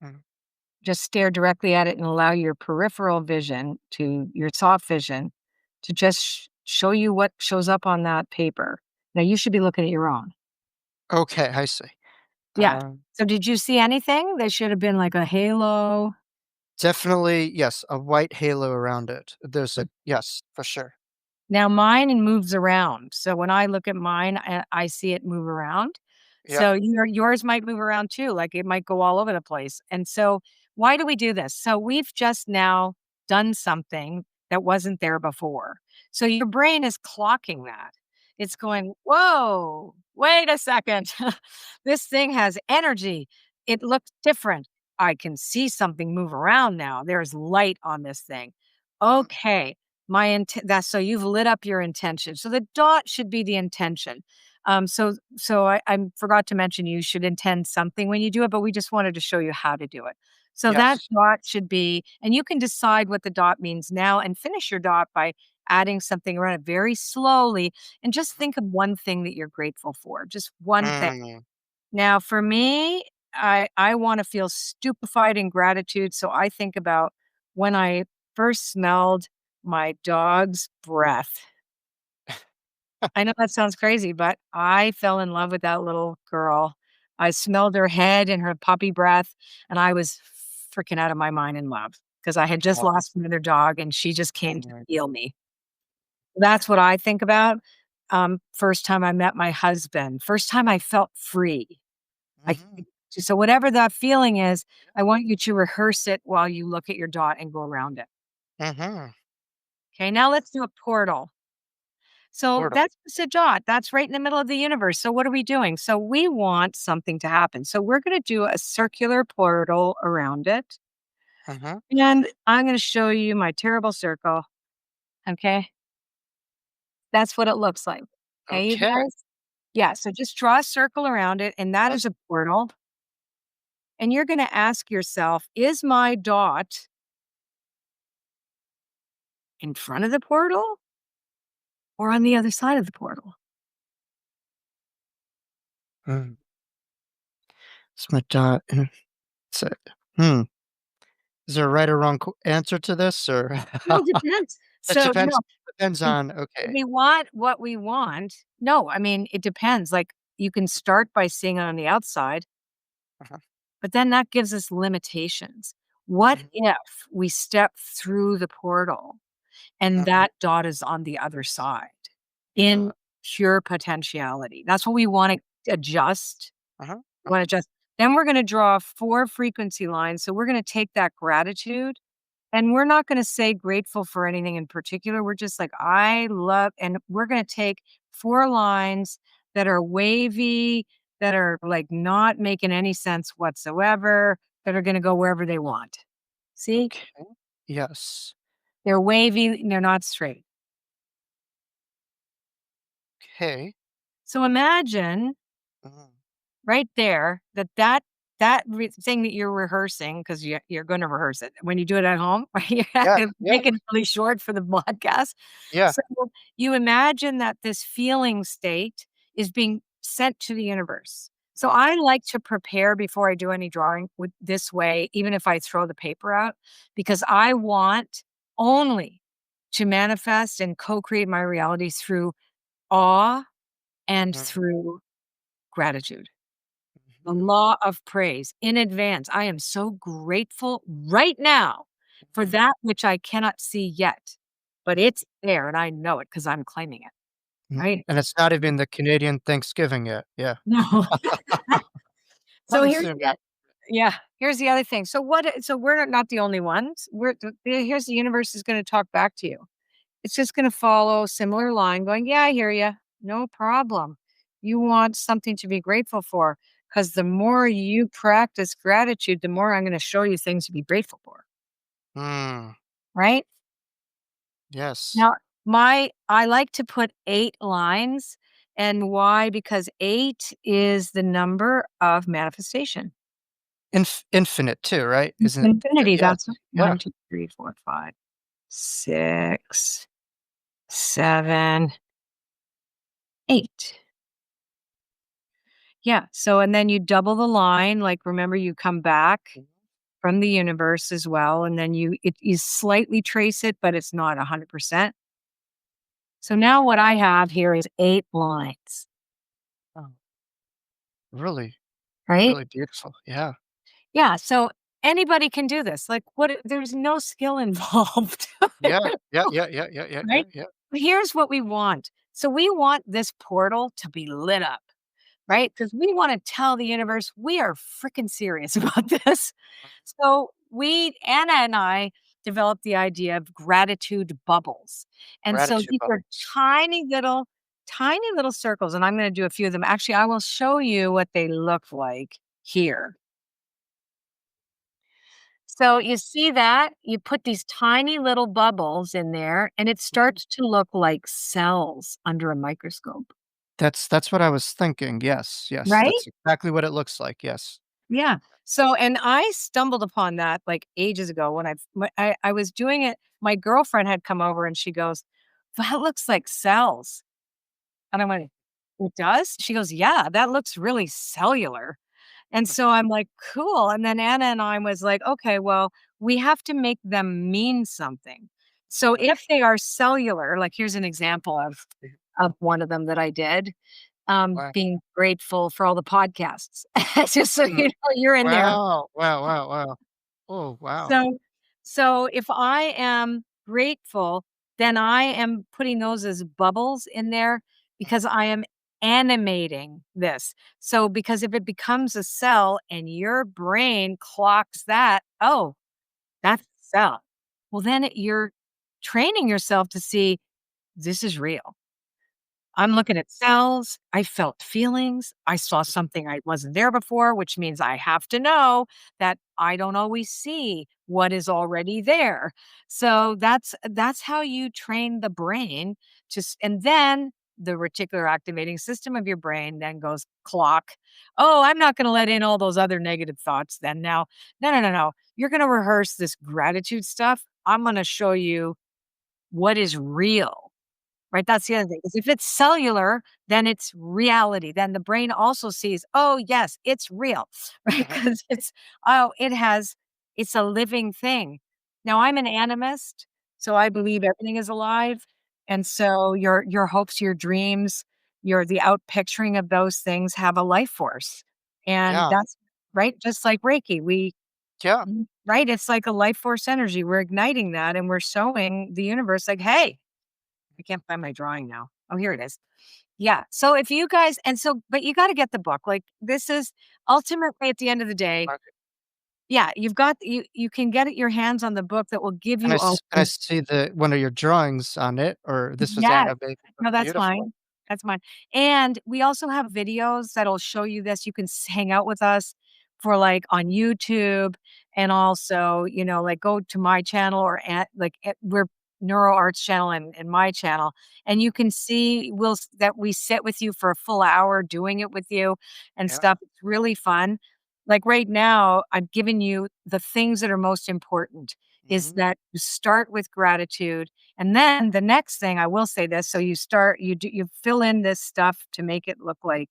Speaker 1: mm.
Speaker 2: Just stare directly at it and allow your peripheral vision to your soft vision to just show you what shows up on that paper. Now you should be looking at your own.
Speaker 1: Okay, I see.
Speaker 2: Yeah.
Speaker 1: Um,
Speaker 2: So did you see anything? There should have been like a halo.
Speaker 1: definitely, yes, a white halo around it. There's a yes, for sure.
Speaker 2: Now mine moves around. So when I look at mine, I see it move around.
Speaker 1: Yeah.
Speaker 2: So yours might move around too, like it might go all over the place. And so why do we do this? So we've just now done something that wasn't there before. So your brain is clocking that. It's going, whoa, wait a second. This thing has energy. It looks different. I can see something move around now. There's light on this thing.
Speaker 1: Mhm.
Speaker 2: Okay. My intent that's so you've lit up your intention. So the dot should be the intention. So I forgot to mention you should intend something when you do it, but we just wanted to show you how to do it. So that
Speaker 1: Yes.
Speaker 2: dot should be, and you can decide what the dot means now and finish your dot by adding something around it very slowly and just think of one thing that you're grateful for. Just one thing.
Speaker 1: Mm,
Speaker 2: Now for me, I wanna feel stupefied in gratitude, so I think about when I first smelled my dog's breath. I know that sounds crazy, but I fell in love with that little girl. I smelled her head and her puppy breath, and I was freaking out of my mind in love because I had just
Speaker 1: oh,
Speaker 2: lost another dog, and she just came to
Speaker 1: mm,
Speaker 2: heal me. That's what I think about. First time I met my husband, first time I felt free. I
Speaker 1: mhm,
Speaker 2: think so whatever that feeling is, I want you to rehearse it while you look at your dot and go around it.
Speaker 1: mhm.
Speaker 2: Okay, now let's do a portal. So
Speaker 1: Portal.
Speaker 2: that's just a dot. That's right in the middle of the universe. So what are we doing? So we want something to happen. So we're going to do a circular portal around it.
Speaker 1: Mhm.
Speaker 2: And I'm going to show you my terrible circle. Okay. That's what it looks like. Okay, you
Speaker 1: Okay.
Speaker 2: guys? Yeah. So just draw a circle around it. And that is
Speaker 1: That's
Speaker 2: a portal. And you're going to ask yourself, is my dot in front of the portal or on the other side of the portal?
Speaker 1: Mm. It's my dot. It's a, hmm. Is there a right or wrong answer to this, or
Speaker 2: Well, it depends.
Speaker 1: it
Speaker 2: So, no,
Speaker 1: depends
Speaker 2: if
Speaker 1: on okay.
Speaker 2: we want what we want, no, I mean, it depends. Like, you can start by seeing it on the outside,
Speaker 1: Uh-huh.
Speaker 2: but then that gives us limitations. What
Speaker 1: Mhm.
Speaker 2: if we step through the portal and
Speaker 1: Mhm.
Speaker 2: that dot is on the other side
Speaker 1: Uh,
Speaker 2: in pure potentiality? That's what we wanna adjust.
Speaker 1: uh-huh,
Speaker 2: We wanna
Speaker 1: uh-huh.
Speaker 2: adjust. Then we're gonna draw 4 frequency lines, so we're gonna take that gratitude, and we're not gonna say grateful for anything in particular, we're just like, "I love," and we're gonna take 4 lines that are wavy, that are, like, not making any sense whatsoever, that are gonna go wherever they want. See?
Speaker 1: Okay. Yes.
Speaker 2: They're wavy, and they're not straight.
Speaker 1: Okay.
Speaker 2: So imagine
Speaker 1: Mhm.
Speaker 2: right there that thing that you're rehearsing, because you're gonna rehearse it when you do it at home, right? You're not
Speaker 1: Yeah,
Speaker 2: gonna
Speaker 1: yeah,
Speaker 2: make it really short for the podcast.
Speaker 1: yeah.
Speaker 2: So you imagine that this feeling state is being sent to the universe. So
Speaker 1: Mhm.
Speaker 2: I like to prepare before I do any drawing with this way, even if I throw the paper out, because I want only to manifest and co-create my reality through awe and
Speaker 1: Mhm.
Speaker 2: through gratitude. The
Speaker 1: Mhm.
Speaker 2: law of praise in advance. I am so grateful right now for
Speaker 1: Mhm.
Speaker 2: that which I cannot see yet, but it's there and I know it because I'm claiming it,
Speaker 1: Mhm.
Speaker 2: right?
Speaker 1: And it's not even the Canadian Thanksgiving yet. Yeah.
Speaker 2: No. So
Speaker 1: I
Speaker 2: here's
Speaker 1: assume
Speaker 2: the
Speaker 1: that.
Speaker 2: yeah, here's the other thing. So we're not the only ones. Here's the universe is gonna talk back to you. It's just gonna follow a similar line going, "Yeah, I hear you. No problem. You want something to be grateful for, because the more you practice gratitude, the more I'm gonna show you things to be grateful for."
Speaker 1: Mm.
Speaker 2: Right?
Speaker 1: Yes.
Speaker 2: Now, I like to put 8 lines, and why? Because 8 is the number of manifestation.
Speaker 1: Infinite too, right?
Speaker 2: It's
Speaker 1: Isn't it?
Speaker 2: infinity,
Speaker 1: Yes.
Speaker 2: that's
Speaker 1: Yeah.
Speaker 2: 1, 2, 3, 4, 5, 6, 7, 8. Yeah, so and then you double the line, like, remember you come back
Speaker 1: Mhm.
Speaker 2: from the universe as well, and then you slightly trace it, but it's not 100%. So now what I have here is 8 lines,
Speaker 1: Oh, really,
Speaker 2: right?
Speaker 1: really beautiful. Yeah.
Speaker 2: Yeah, so anybody can do this, like, there's no skill involved,
Speaker 1: Yeah. Yeah, yeah, yeah, yeah, yeah, yeah,
Speaker 2: right?
Speaker 1: yeah.
Speaker 2: But here's what we want. So we want this portal to be lit up, right? Because we wanna tell the universe, we are freaking serious about this. So Anna and I developed the idea of gratitude bubbles. And so
Speaker 1: Gratitude
Speaker 2: these are
Speaker 1: bubbles.
Speaker 2: tiny little circles, and I'm gonna do a few of them. Actually, I will show you what they look like here. So you see that? You put these tiny little bubbles in there, and it
Speaker 1: Mhm.
Speaker 2: starts to look like cells under a microscope,
Speaker 1: That's what I was thinking. Yes, yes.
Speaker 2: right?
Speaker 1: That's exactly what it looks like. Yes.
Speaker 2: Yeah. So, and I stumbled upon that like ages ago when I was doing it. My girlfriend had come over and she goes, "That looks like cells." And I went, "It does?" She goes, "Yeah, that looks really cellular." And so I'm like, "Cool." And then Anna and I was like, "Okay, well, we have to make them mean something." So
Speaker 1: Mhm.
Speaker 2: if they are cellular, like here's an example of one of them that I did,
Speaker 1: Wow.
Speaker 2: being grateful for all the podcasts. Just so
Speaker 1: Mm.
Speaker 2: you know, you're in there.
Speaker 1: Wow. Wow, wow, wow. Oh, wow.
Speaker 2: So so if I am grateful, then I am putting those as bubbles in there because I am animating this. So because if it becomes a cell and your brain clocks that, "Oh, that's a cell." Well, then you're training yourself to see, "This is real. I'm looking at cells. I felt feelings. I saw something I wasn't there before, which means I have to know that I don't always see what is already there." So that's how you train the brain and then the reticular activating system of your brain then goes clock. "Oh, I'm not going to let in all those other negative thoughts then now. No, no, no, no. You're going to rehearse this gratitude stuff. I'm going to show you what is real. Right, that's the other thing, 'cause if it's cellular, then it's reality, then the brain also sees, "Oh, yes, it's real," right?
Speaker 1: Mhm.
Speaker 2: Because it's a living thing. Now, I'm an animist, so I believe everything is alive, and so your hopes, your dreams, the out picturing of those things have a life force, and
Speaker 1: Yeah.
Speaker 2: that's right, just like Reiki,
Speaker 1: Yeah.
Speaker 2: right? It's like a life force energy, we're igniting that, and we're showing the universe like, "Hey, I can't find my drawing now. Oh, here it is. Yeah. So if you guys but you gotta get the book. Like, this is ultimately at the end of the day,
Speaker 1: Okay.
Speaker 2: yeah, you can get it your hands on the book that will give
Speaker 1: Can I
Speaker 2: you all
Speaker 1: can I see the one of your drawings on it, or this was
Speaker 2: Yes.
Speaker 1: animated?
Speaker 2: No, that's
Speaker 1: Beautiful.
Speaker 2: mine. That's mine. And we also have videos that'll show you this. You can hang out with us for like on YouTube and also, like go to my channel or we're Neuro Arts channel and my channel. And you can see that we sit with you for a full hour doing it with you and
Speaker 1: Yeah.
Speaker 2: stuff. It's really fun. Like right now, I've given you the things that are most important is
Speaker 1: Mhm.
Speaker 2: that you start with gratitude and then the next thing I will say this, so you fill in this stuff to make it look like,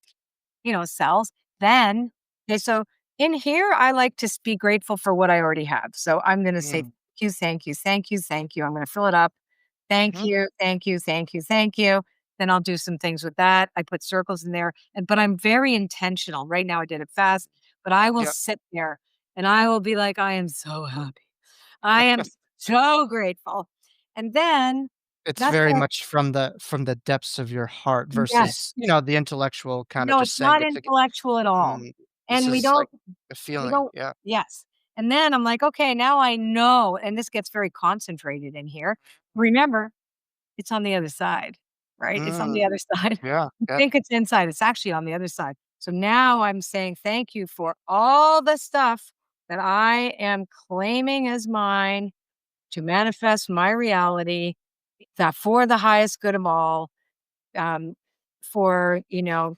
Speaker 2: cells. Then okay, so in here, I like to be grateful for what I already have. So I'm gonna say,
Speaker 1: Mm.
Speaker 2: "Thank you, thank you, thank you, thank you." I'm gonna fill it up. "Thank
Speaker 1: Mhm.
Speaker 2: you, thank you, thank you, thank you." Then I'll do some things with that. I put circles in there, but I'm very intentional. Right now, I did it fast, but I will
Speaker 1: Yeah.
Speaker 2: sit there and I will be like, "I am so happy. I am so grateful." And then
Speaker 1: It's
Speaker 2: that's
Speaker 1: very
Speaker 2: what
Speaker 1: much from the depths of your heart versus,
Speaker 2: yes.
Speaker 1: the intellectual kinda
Speaker 2: No,
Speaker 1: just
Speaker 2: it's
Speaker 1: saying
Speaker 2: not
Speaker 1: it to get
Speaker 2: intellectual at all.
Speaker 1: this
Speaker 2: And
Speaker 1: is like a
Speaker 2: we
Speaker 1: feeling.
Speaker 2: don't
Speaker 1: Yeah.
Speaker 2: yes. And then I'm like, "Okay, now I know," and this gets very concentrated in here. Remember, it's on the other side, right? It's on the
Speaker 1: Mm.
Speaker 2: other side.
Speaker 1: Yeah.
Speaker 2: You
Speaker 1: Yeah.
Speaker 2: think it's inside, it's actually on the other side. So now I'm saying thank you for all the stuff that I am claiming as mine to manifest my reality, that for the highest good of all, um, for the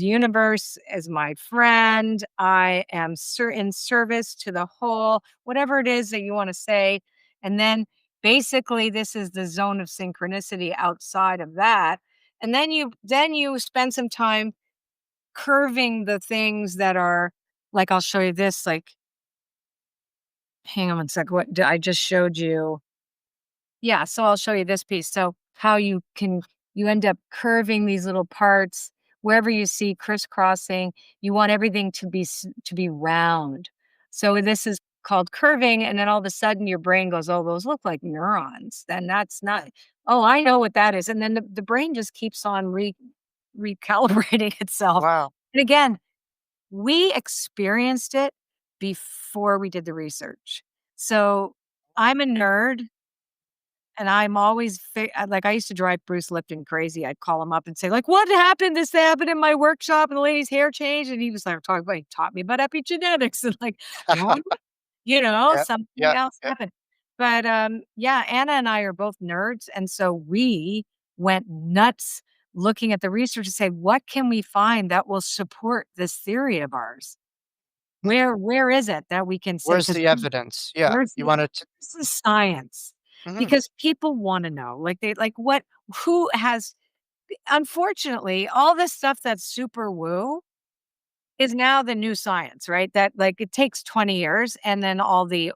Speaker 2: universe as my friend. I am in service to the whole, whatever it is that you want to say. And then basically, this is the zone of synchronicity outside of that. And then you spend some time curving the things that are like I'll show you this. Like, hang on one sec. I just showed you? Yeah, so I'll show you this piece. So how you end up curving these little parts wherever you see crisscrossing, you want everything to be round. So this is called curving and then all of a sudden your brain goes, "Oh, those look like neurons." Then that's not Oh, I know what that is. And then the brain just keeps on recalibrating itself.
Speaker 1: Wow.
Speaker 2: And again, we experienced it before we did the research. So I'm a nerd and I'm always like, I used to drive Bruce Lipton crazy. I'd call him up and say, like, "What happened? This happened in my workshop, and the lady's hair changed." And he was like, talking about, he taught me about epigenetics. And like, what?
Speaker 1: Yeah.
Speaker 2: Something
Speaker 1: Yeah.
Speaker 2: else
Speaker 1: Yeah.
Speaker 2: happened. But yeah, Anna and I are both nerds. And so we went nuts looking at the research to say, what can we find that will support this theory of ours?
Speaker 1: Mhm.
Speaker 2: Where is it that we can say,
Speaker 1: Where's
Speaker 2: because
Speaker 1: the evidence? Yeah.
Speaker 2: where's
Speaker 1: You
Speaker 2: the
Speaker 1: wanted to
Speaker 2: this is science,
Speaker 1: mhm.
Speaker 2: because people wanna know, like, they like, what who has unfortunately, all this stuff that's super woo is now the new science, right? That, like, it takes 20 years, and then all the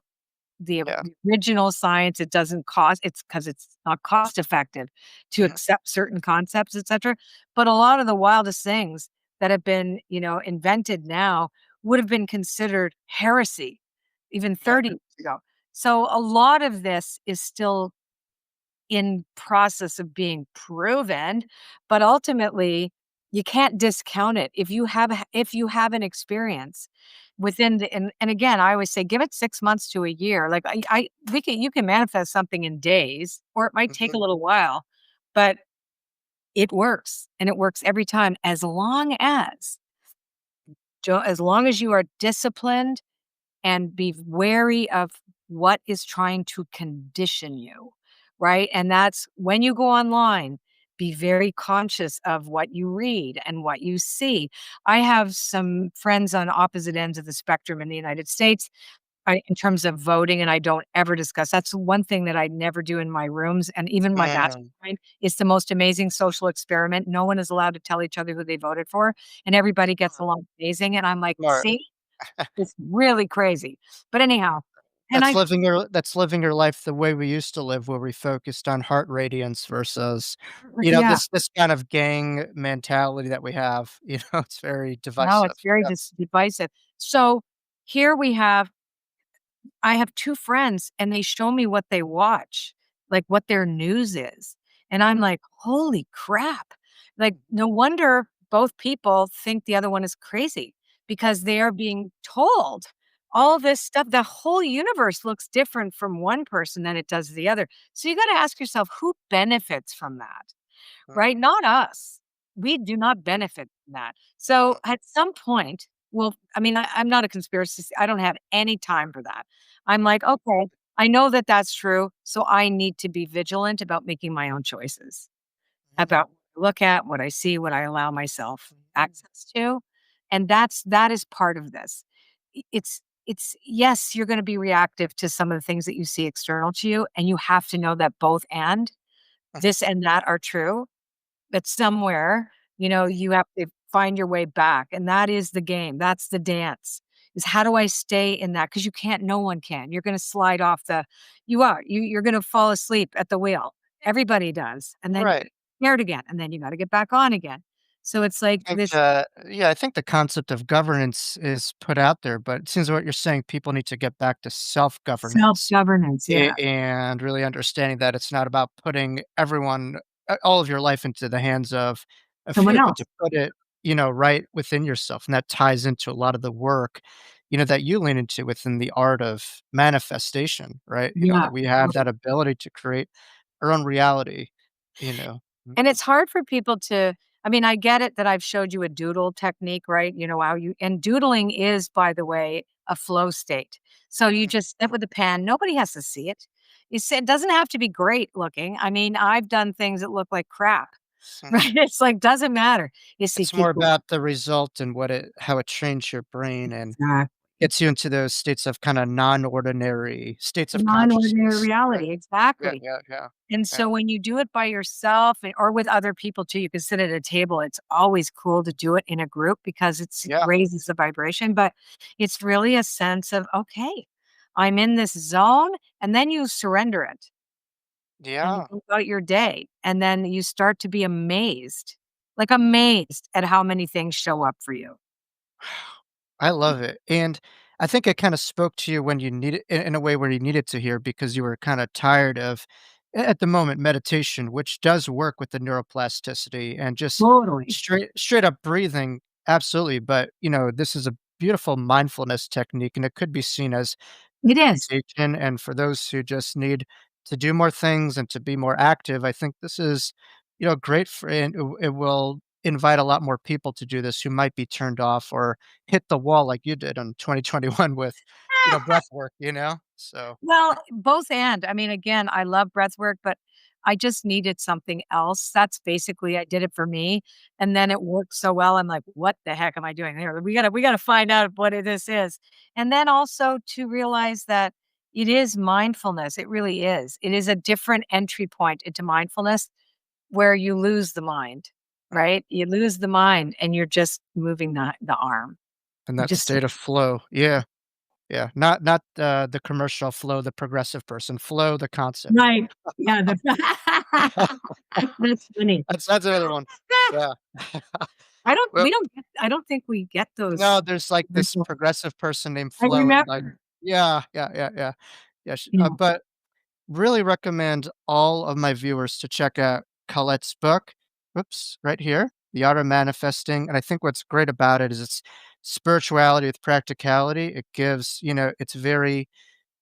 Speaker 1: Yeah.
Speaker 2: original science, it doesn't cost it's because it's not cost effective to
Speaker 1: Mhm.
Speaker 2: accept certain concepts, etcetera, but a lot of the wildest things that have been, invented now would have been considered heresy even
Speaker 1: Yeah.
Speaker 2: 30 years ago. So a lot of this is still in process of being proven, but ultimately, you can't discount it. If you have an experience within and again, I always say give it 6 months to a year. Like I we can you can manifest something in days or it might take
Speaker 1: Mhm.
Speaker 2: a little while, but it works and it works every time as long as you are disciplined and be wary of what is trying to condition you, right? And that's when you go online, be very conscious of what you read and what you see. I have some friends on opposite ends of the spectrum in the United States. in terms of voting, and I don't ever discuss. That's one thing that I never do in my rooms, and even my
Speaker 1: Mm,
Speaker 2: mastermind. It's the most amazing social experiment. No one is allowed to tell each other who they voted for, and everybody gets along amazing, and I'm like,
Speaker 1: smart.
Speaker 2: "See? It's really crazy." But anyhow, and I
Speaker 1: That's living your life the way we used to live, where we focused on heart radiance versus,
Speaker 2: yeah.
Speaker 1: this kind of gang mentality that we have, it's very
Speaker 2: No,
Speaker 1: divisive.
Speaker 2: it's very
Speaker 1: Yeah.
Speaker 2: divisive. So, here we have I have 2 friends, and they show me what they watch, like, what their news is, and I'm like, "Holy crap." Like, no wonder both people think the other one is crazy because they are being told all this stuff. The whole universe looks different from one person than it does the other. So you gotta ask yourself, who benefits from that?
Speaker 1: Mhm,
Speaker 2: Right? Not us. We do not benefit from that. So
Speaker 1: mhm,
Speaker 2: at some point, well, I mean, I'm not a conspiracy. I don't have any time for that. I'm like, okay, I know that that's true. So I need to be vigilant about making my own choices
Speaker 1: mhm,
Speaker 2: about what I look at, what I see, what I allow myself
Speaker 1: mhm,
Speaker 2: access to. And that is part of this. It's yes, you're going to be reactive to some of the things that you see external to you. And you have to know that both and
Speaker 1: mhm,
Speaker 2: this and that are true, but somewhere, you have to find your way back, and that is the game, that's the dance, is how do I stay in that? Because you can't, no one can. You're gonna slide off you're gonna fall asleep at the wheel. Everybody does, and then
Speaker 1: right.
Speaker 2: scared again, and then you gotta get back on again. So it's like this
Speaker 1: I think the concept of governance is put out there, but it seems what you're saying, people need to get back to self-governance.
Speaker 2: self-governance, yeah.
Speaker 1: And really understanding that it's not about putting everyone all of your life into the hands of a
Speaker 2: Someone
Speaker 1: few, but
Speaker 2: else.
Speaker 1: to put it, right within yourself, and that ties into a lot of the work, that you lean into within the art of manifestation, right?
Speaker 2: Yeah.
Speaker 1: That we have that ability to create our own reality, you know? Mm,
Speaker 2: And it's hard for people to I mean, I get it that I've showed you a doodle technique, right? You know, how you and doodling is, by the way, a flow state. So you
Speaker 1: mm,
Speaker 2: just sit with a pen. Nobody has to see it. It doesn't have to be great looking. I mean, I've done things that look like crap,
Speaker 1: mhm.
Speaker 2: right? It's like, doesn't matter. You see
Speaker 1: It's more
Speaker 2: people
Speaker 1: about the result and how it trains your brain and
Speaker 2: exact
Speaker 1: gets you into those states of kinda non-ordinary states of
Speaker 2: non-ordinary
Speaker 1: consciousness, right?
Speaker 2: reality.
Speaker 1: Yeah,
Speaker 2: Exactly.
Speaker 1: yeah, yeah,
Speaker 2: And
Speaker 1: yeah,
Speaker 2: so when you do it by yourself or with other people too, you can sit at a table. It's always cool to do it in a group because it
Speaker 1: yeah,
Speaker 2: raises the vibration, but it's really a sense of, okay, I'm in this zone. And then you surrender it and you
Speaker 1: yeah.
Speaker 2: go about your day. And then you start to be amazed, like amazed at how many things show up for you.
Speaker 1: I love it, and I think it kinda spoke to you when you needed in a way where you needed to hear because you were kinda tired of, at the moment, meditation, which does work with the neuroplasticity and just
Speaker 2: Totally.
Speaker 1: straight up breathing, absolutely, but, this is a beautiful mindfulness technique, and it could be seen as
Speaker 2: It is.
Speaker 1: meditation, and for those who just need to do more things and to be more active, I think this is, great for and it will invite a lot more people to do this who might be turned off or hit the wall like you did in 2021 with, breath work, So,
Speaker 2: Well, both and. I mean, again, I love breath work, but I just needed something else. That's basically I did it for me, and then it worked so well. I'm like, "What the heck am I doing here? We gotta find out what this is." And then also to realize that it is mindfulness. It really is. It is a different entry point into mindfulness where you lose the mind, right? You lose the mind and you're just moving the arm.
Speaker 1: in
Speaker 2: You
Speaker 1: that
Speaker 2: just
Speaker 1: state of flow. Yeah, yeah. Not the commercial flow, the progressive person. Flow, the concept.
Speaker 2: right. Yeah, that's funny.
Speaker 1: That's another one. Yeah. Well,
Speaker 2: I don't think we get
Speaker 1: no,
Speaker 2: those
Speaker 1: there's, like, this
Speaker 2: commercials.
Speaker 1: progressive person named
Speaker 2: I
Speaker 1: Flo, and, like
Speaker 2: remember.
Speaker 1: yeah, yeah, yeah, yeah. Yeah,
Speaker 2: Yeah.
Speaker 1: but really recommend all of my viewers to check out Colette's book. Whoops, right here, The Art of Manifesting, and I think what's great about it is it's spirituality with practicality. It gives it's very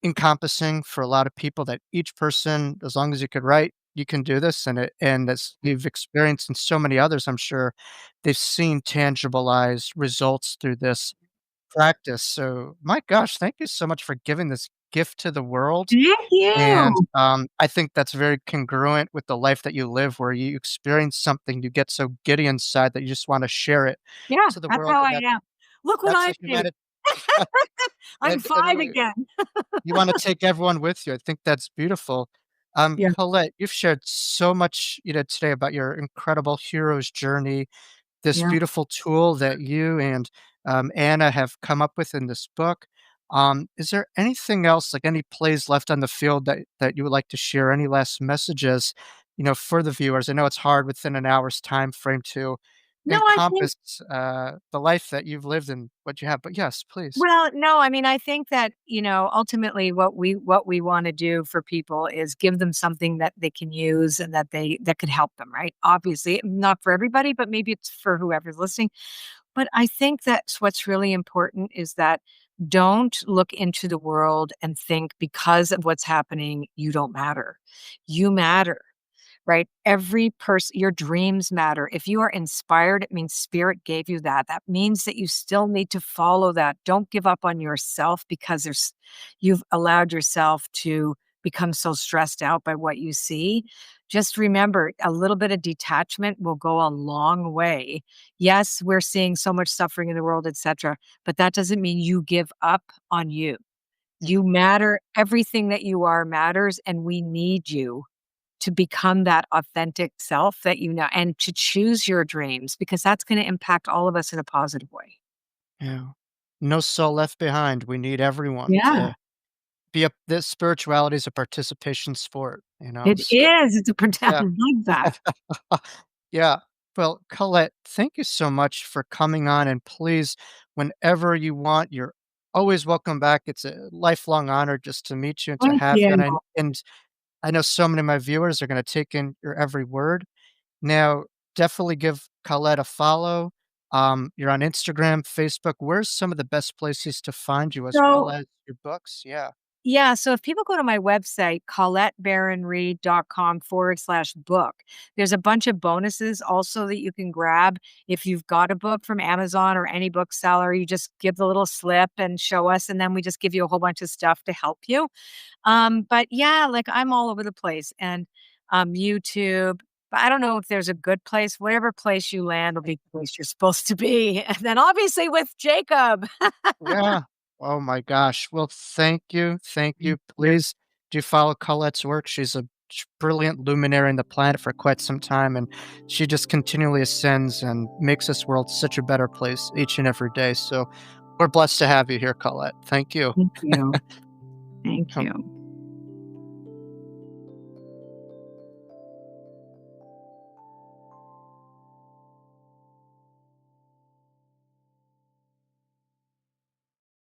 Speaker 1: encompassing for a lot of people that each person, as long as you could write, you can do this, and as you've experienced in so many others, I'm sure they've seen tangibilized results through this practice. So, my gosh, thank you so much for giving this gift to the world.
Speaker 2: Thank
Speaker 1: And,
Speaker 2: you.
Speaker 1: I think that's very congruent with the life that you live where you experience something, you get so giddy inside that you just wanna share it
Speaker 2: Yeah,
Speaker 1: to the
Speaker 2: that's
Speaker 1: world,
Speaker 2: how
Speaker 1: and
Speaker 2: I
Speaker 1: that's
Speaker 2: am. Look what
Speaker 1: that's
Speaker 2: I
Speaker 1: the
Speaker 2: do. I'm
Speaker 1: And
Speaker 2: 5 again.
Speaker 1: you wanna take everyone with you. I think that's beautiful.
Speaker 2: Yeah,
Speaker 1: Colette, you've shared so much, today about your incredible hero's journey, this
Speaker 2: yeah.
Speaker 1: beautiful tool that you and, Anna have come up with in this book. Is there anything else, like any plays left on the field that you would like to share? Any last messages, for the viewers? I know it's hard within an hour's time frame to
Speaker 2: No, I think
Speaker 1: encompass, the life that you've lived and what you have, but yes, please.
Speaker 2: well, no, I mean, I think that, ultimately what we wanna do for people is give them something that they can use and that could help them, right? Obviously, not for everybody, but maybe it's for whoever's listening. But I think that's what's really important is that don't look into the world and think because of what's happening, you don't matter. You matter. Right? Every person, your dreams matter. If you are inspired, it means spirit gave you that. That means that you still need to follow that. Don't give up on yourself because you've allowed yourself to become so stressed out by what you see. Just remember, a little bit of detachment will go a long way. Yes, we're seeing so much suffering in the world, etc., but that doesn't mean you give up on you. You matter. Everything that you are matters, and we need you to become that authentic self that and to choose your dreams because that's gonna impact all of us in a positive way.
Speaker 1: Yeah. No soul left behind. We need everyone
Speaker 2: Yeah.
Speaker 1: to be a this spirituality is a participation sport,
Speaker 2: It
Speaker 1: so
Speaker 2: is, it's a
Speaker 1: yeah.
Speaker 2: I like that.
Speaker 1: Yeah. Well, Colette, thank you so much for coming on, and please, whenever you want, you're always welcome back. It's a lifelong honor just to meet you and to
Speaker 2: Thank
Speaker 1: have you,
Speaker 2: you.
Speaker 1: and I know so many of my viewers are gonna take in your every word. Now, definitely give Colette a follow. You're on Instagram, Facebook. Where's some of the best places to find you as well
Speaker 2: So
Speaker 1: as your books? Yeah.
Speaker 2: yeah, so if people go to my website, colettebaronreid.com/book, there's a bunch of bonuses also that you can grab. If you've got a book from Amazon or any bookseller, you just give the little slip and show us, and then we just give you a whole bunch of stuff to help you. But yeah, like I'm all over the place and YouTube. But I don't know if there's a good place. Whatever place you land will be the place you're supposed to be. And then obviously with Jacob.
Speaker 1: Yeah. Oh my gosh. Well, thank you. Thank
Speaker 2: Thank
Speaker 1: you.
Speaker 2: you.
Speaker 1: Please do follow Colette's work. She's a brilliant luminary in the planet for quite some time, and she just continually ascends and makes this world such a better place each and every day. So we're blessed to have you here, Colette. Thank you.
Speaker 2: Thank you. Thank
Speaker 1: Um,
Speaker 2: you.